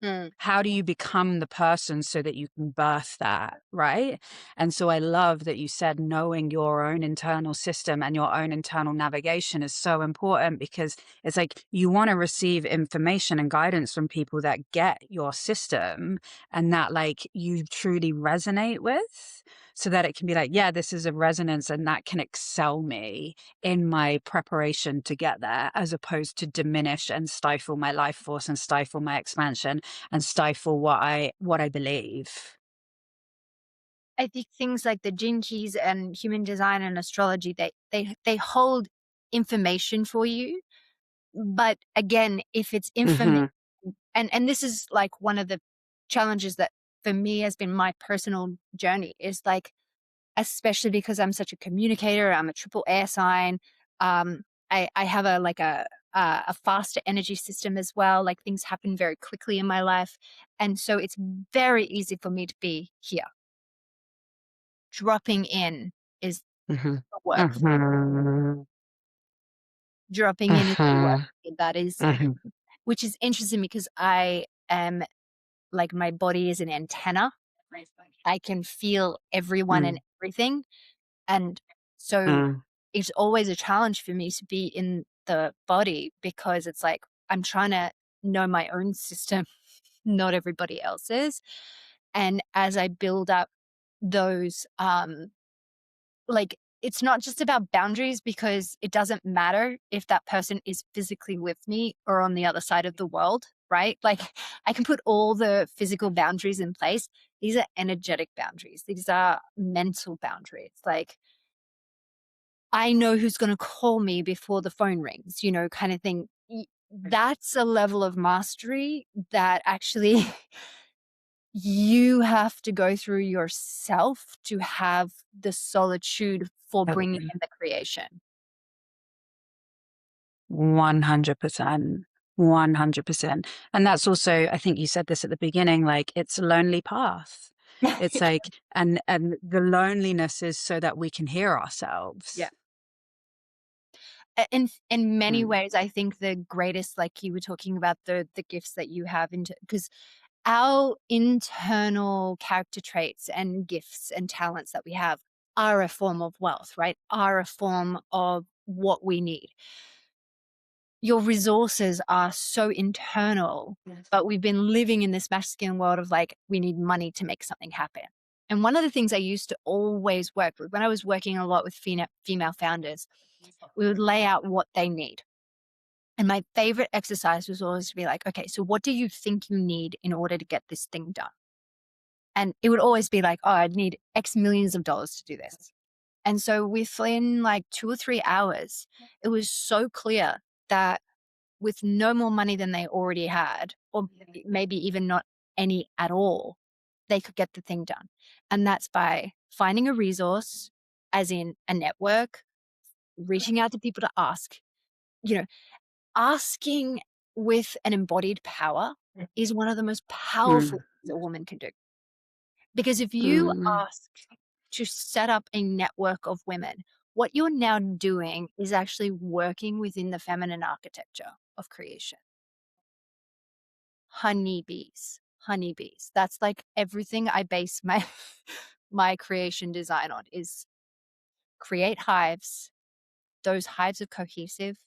Mm.
How do you become the person so that you can birth that, right? And so I love that you said knowing your own internal system and your own internal navigation is so important, because it's like you want to receive information and guidance from people that get your system and that like you truly resonate with, so that it can be like, yeah, this is a resonance and that can excel me in my preparation to get there, as opposed to diminish and stifle my life force and stifle my expansion and stifle what I believe.
I think things like the gene keys and human design and astrology, they hold information for you. But again, if it's information,
Mhm.
and this is like one of the challenges that for me has been my personal journey, is like, especially because I'm such a communicator, I'm a triple air sign. I have a faster energy system as well. Like things happen very quickly in my life. And so it's very easy for me to be here. Dropping in is
Mhm.
the work.
Mhm.
Dropping in is the work.
Mhm.
That is,
Mhm.
which is interesting because I am like, my body is an antenna. I can feel everyone and
Mm.
everything. And so
Mm.
it's always a challenge for me to be in the body, because it's like I'm trying to know my own system, not everybody else's. And as I build up those, like, it's not just about boundaries, because it doesn't matter if that person is physically with me or on the other side of the world, right? Like, I can put all the physical boundaries in place. These are energetic boundaries. These are mental boundaries. Like, I know who's going to call me before the phone rings, kind of thing. That's a level of mastery that actually you have to go through yourself to have the solitude for bringing
Totally.
in the creation.
100%. 100%. And that's also, I think you said this at the beginning, like it's a lonely path. It's like, and the loneliness is so that we can hear
Yeah.
ourselves.
In many
Mm.
ways, I think the greatest, like you were talking about the gifts that you have into, because our internal character traits and gifts and talents that we have are a form of wealth, right? Are a form of what we need. Your resources are so internal, but we've been living in this masculine world of like, we need money to make something happen. And one of the things I used to always work with when I was working a lot with female founders, we would lay out what they need. And my favorite exercise was always to be like, okay, so what do you think you need in order to get this thing done? And it would always be like, oh, I'd need X millions of dollars to do this. And so within like 2 or 3 hours, it was so clear that with no more money than they already had, or maybe even not any at all, they could get the thing done. And that's by finding a resource, as in a network, reaching out to people to ask, you know, asking with an embodied power is one of the most powerful
Mm,
things a woman can do. Because if you
mm,
ask to set up a network of women, what you're now doing is actually working within the feminine architecture of creation. Honeybees, honeybees. That's like everything I base my my creation design on is create hives. Those hives are cohesive.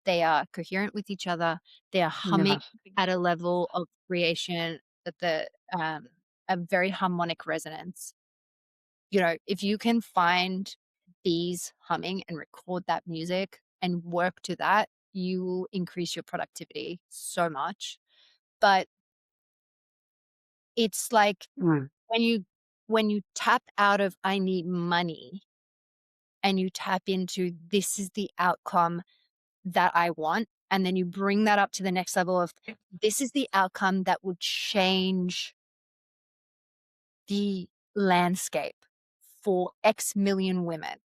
They are coherent with each other. They are humming
yeah.
at a level of creation that a very harmonic resonance. If you can find bees humming and record that music and work to that, you will increase your productivity so much. But it's like
Mm,
when you tap out of I need money and you tap into this is the outcome that I want, and then you bring that up to the next level of this is the outcome that would change the landscape for X million women.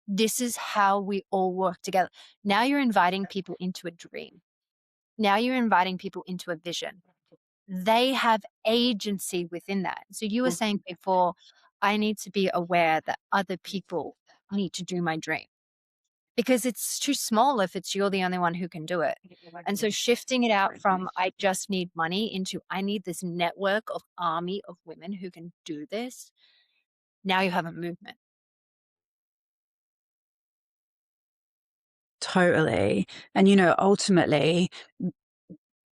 This is how we all work together. Now you're inviting people into a dream. Now you're inviting people into a vision. They have agency within that. So you were saying before, I need to be aware that other people need to do my dream because it's too small if it's you're the only one who can do it. And so shifting it out from I just need money into I need this network of army of women who can do this. Now you have a movement.
totally. And, ultimately,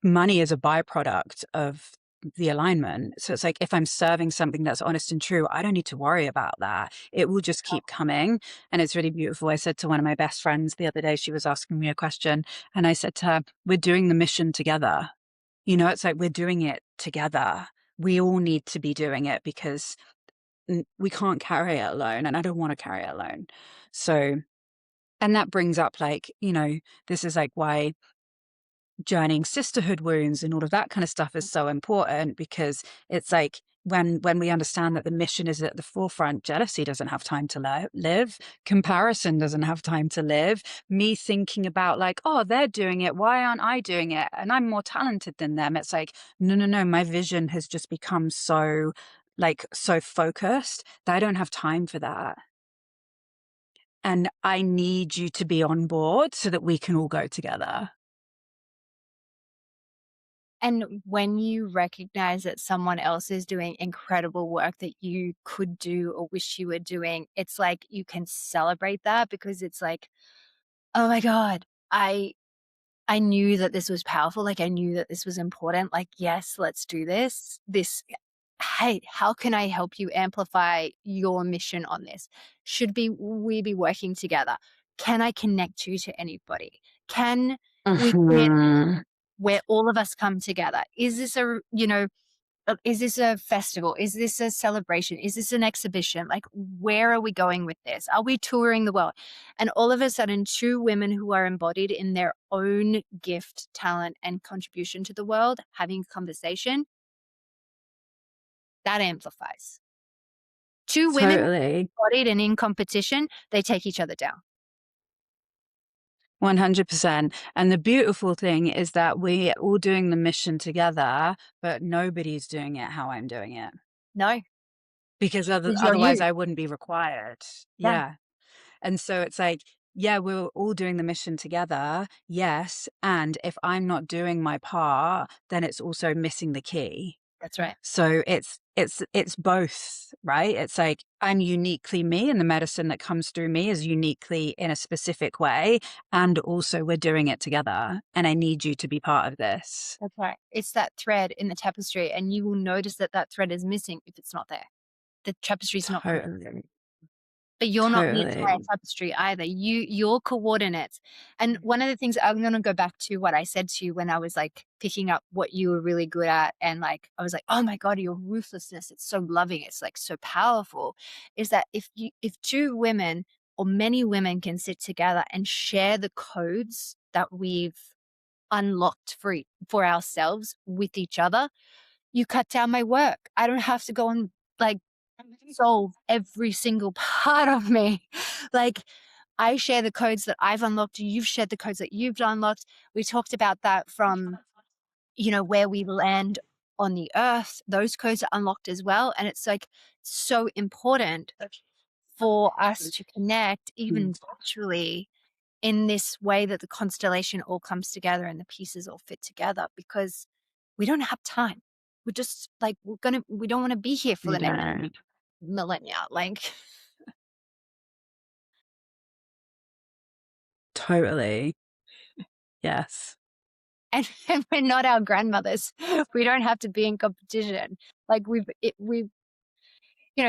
money is a byproduct of the alignment. So it's like if I'm serving something that's honest and true, I don't need to worry about that. It will just keep coming. And it's really beautiful. I said to one of my best friends the other day, she was asking me a question, and I said to her, we're doing the mission together. It's like we're doing it together. We all need to be doing it because we can't carry it alone. And I don't want to carry it alone. So, and that brings up like, this is like why journeying sisterhood wounds and all of that kind of stuff is so important, because it's like when we understand that the mission is at the forefront, jealousy doesn't have time to live, comparison doesn't have time to live, me thinking about like, oh, they're doing it, why aren't I doing it, and I'm more talented than them. It's like, no, no, no, my vision has just become so so focused that I don't have time for that, and I need you to be on board so that we can all go together.
And when you recognize that someone else is doing incredible work that you could do or wish you were doing, it's like you can celebrate that because it's like, oh my God, I knew that this was powerful. Like I knew that this was important. Like, yes, let's do this. Hey, how can I help you amplify your mission on this? We be working together? Can I connect you to anybody? Can we create
Mhm.
where all of us come together? Is this a festival? Is this a celebration? Is this an exhibition? Like, where are we going with this? Are we touring the world? And all of a sudden, two women who are embodied in their own gift, talent, and contribution to the world having a conversation, that amplifies. Two women
Totally.
embodied and in competition, they take each other down.
100%. And the beautiful thing is that we're all doing the mission together, but nobody's doing it how I'm doing it.
No,
Because
because you're
otherwise
you.
I wouldn't be required.
Yeah.
Yeah. And so it's like, yeah, we're all doing the mission together. Yes. And if I'm not doing my part, then it's also missing the key.
That's right.
So it's both, right? It's like I'm uniquely me, and the medicine that comes through me is uniquely in a specific way, and also we're doing it together, and I need you to be part of this.
That's right. It's that thread in the tapestry, and you will notice that that thread is missing if it's not there. The tapestry's not complete.
Totally.
But you're not the entire
Totally.
tapestry either. Your coordinates. And one of the things I'm gonna go back to what I said to you when I was like picking up what you were really good at, and like I was like, oh my God, your ruthlessness, it's so loving, it's like so powerful, is that if two women or many women can sit together and share the codes that we've unlocked for ourselves with each other, you cut down my work. I don't have to go and like solve every single part of me. Like I share the codes that I've unlocked. You've shared the codes that you've unlocked. We talked about that from, where we land on the earth. Those codes are unlocked as well. And it's like so important for us to connect even virtually in this way that the constellation all comes together and the pieces all fit together, because we don't have time. We're just like, we don't want to be here for
We
the next
don't.
millennia. Like,
Totally. Yes.
and we're not our grandmothers. We don't have to be in competition. Like we've,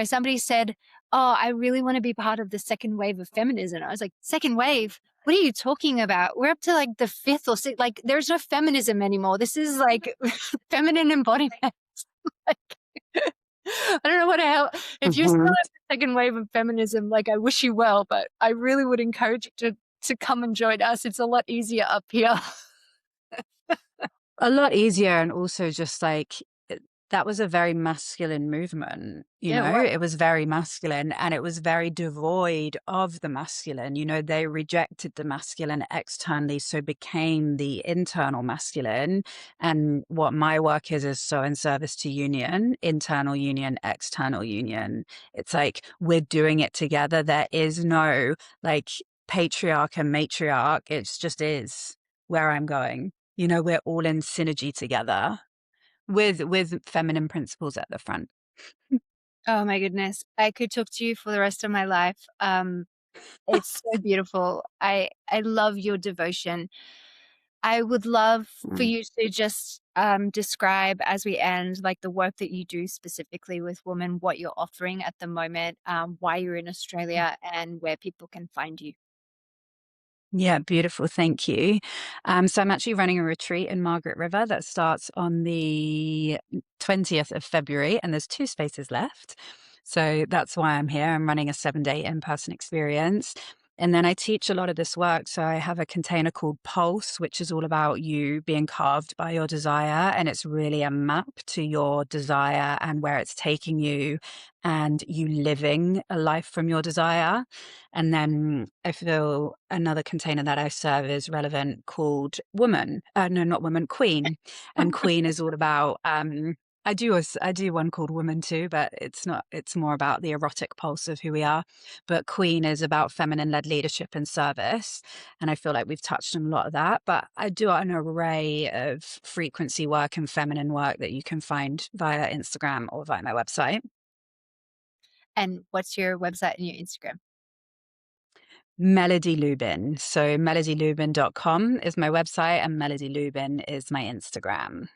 somebody said, oh, I really want to be part of the second wave of feminism. I was like, second wave? What are you talking about? We're up to like the fifth or sixth. Like, there's no feminism anymore. This is like feminine embodiment. Like, I don't know what the hell. If you're still
Mhm.
at the second wave of feminism, like, I wish you well, but I really would encourage you to come and join us. It's a lot easier up here.
A lot easier, and also just like that was a very masculine movement,
Yeah, well,
it was very masculine, and it was very devoid of the masculine. They rejected the masculine externally, so became the internal masculine. And what my work is so in service to union, internal union, external union. It's like we're doing it together. There is no like patriarch and matriarch. It just is where I'm going. We're all in synergy together with feminine principles at the front.
oh my goodness. I could talk to you for the rest of my life. It's so beautiful. I love your devotion. I would love for
Mm.
you to just describe as we end, like the work that you do specifically with women, what you're offering at the moment, why you're in Australia, and where people can find you.
Yeah, beautiful. Thank you. So I'm actually running a retreat in Margaret River that starts on the 20th of February, and there's 2 spaces left. So that's why I'm here. I'm running a 7-day in-person experience. And then I teach a lot of this work. So I have a container called Pulse, which is all about you being carved by your desire. And it's really a map to your desire and where it's taking you, and you living a life from your desire. And then I feel another container that I serve is relevant called Woman. No, not Woman, Queen. And Queen is all about, I do one called Woman too, but it's not, it's more about the erotic pulse of who we are. But Queen is about feminine led leadership and service. And I feel like we've touched on a lot of that, but I do an array of frequency work and feminine work that you can find via Instagram or via my website.
And what's your website and your Instagram?
Melody Lubin. So melodylubin.com is my website, and Melody Lubin is my Instagram.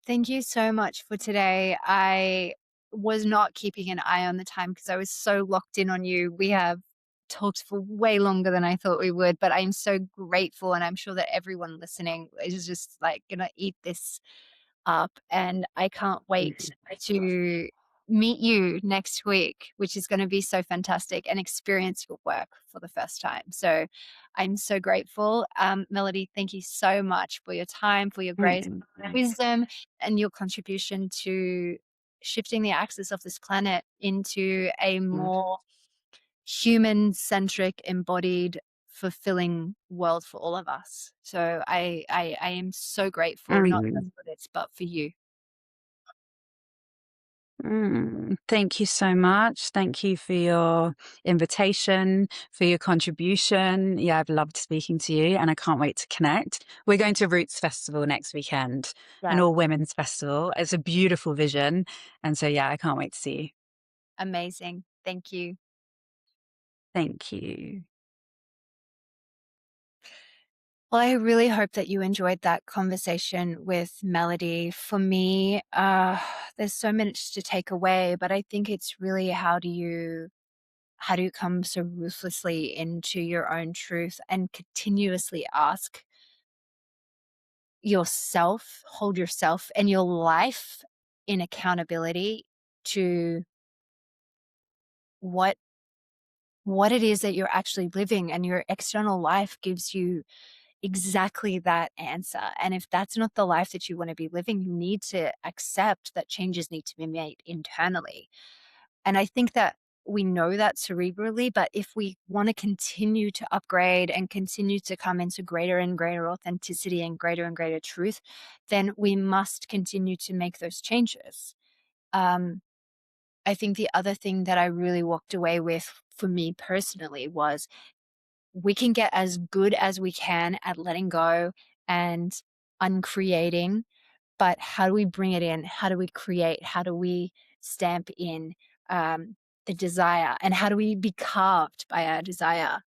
Thank you so much for today. I was not keeping an eye on the time because I was so locked in on you. We have talked for way longer than I thought we would, but I'm so grateful. And I'm sure that everyone listening is just like going to eat this up. And I can't wait to meet you next week, which is going to be so fantastic, and experience your work for the first time. So I'm so grateful. Melody, thank you so much for your time, for your grace,
Mm.
wisdom, and your contribution to shifting the axis of this planet into a more human centric, embodied, fulfilling world for all of us. So I am so grateful, not just
Mm.
for this, but for you.
Thank you so much. Thank you for your invitation, for your contribution. Yeah, I've loved speaking to you and I can't wait to connect. We're going to Roots Festival next weekend, an
Yeah,
all women's festival. It's a beautiful vision. And so, yeah, I can't wait to see you.
amazing. Thank you.
Thank you.
Well, I really hope that you enjoyed that conversation with Melody. For me, there's so much to take away, but I think it's really how do you come so ruthlessly into your own truth and continuously ask yourself, hold yourself and your life in accountability to what what it is that you're actually living, and your external life gives you exactly that answer. And if that's not the life that you want to be living, you need to accept that changes need to be made internally. And I think that we know that cerebrally, but if we want to continue to upgrade and continue to come into greater and greater authenticity and greater truth, then we must continue to make those changes. Um, I think the other thing that I really walked away with for me personally was we can get as good as we can at letting go and uncreating, but how do we bring it in? How do we create? How do we stamp in the desire? And how do we be carved by our desire?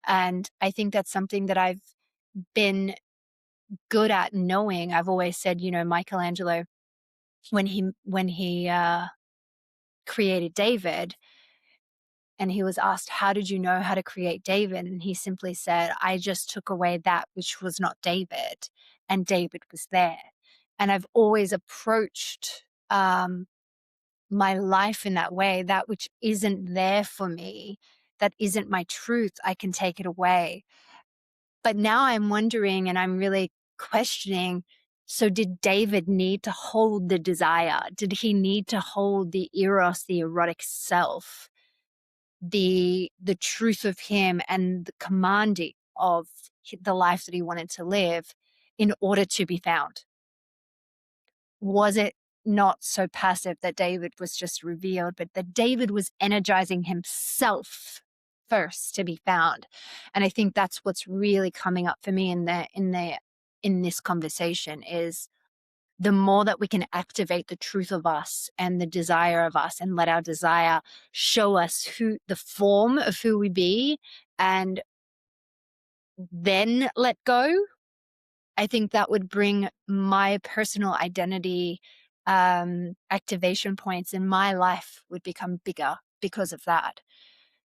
And I think that's something that I've been good at knowing. I've always said, Michelangelo, when he created David, and he was asked, how did you know how to create David? And he simply said, I just took away that which was not David, and David was there. And I've always approached my life in that way. That which isn't there for me, that isn't my truth, I can take it away. But now I'm wondering, and I'm really questioning, so did David need to hold the desire? Did he need to hold the eros, the erotic self? The truth of him and the commanding of the life that he wanted to live in order to be found? Was it not so passive that David was just revealed, but that David was energizing himself first to be found? And I think that's what's really coming up for me in this conversation is the more that we can activate the truth of us and the desire of us and let our desire show us the form of who we be, and then let go, I think that would bring my personal identity activation points in my life would become bigger because of that.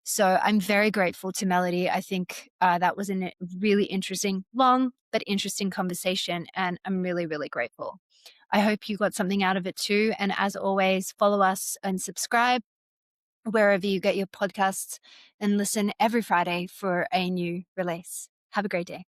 So I'm very grateful to Melody. I think that was a really interesting, long but interesting conversation, and I'm really, really grateful. I hope you got something out of it too. And as always, follow us and subscribe wherever you get your podcasts, and listen every Friday for a new release. Have a great day.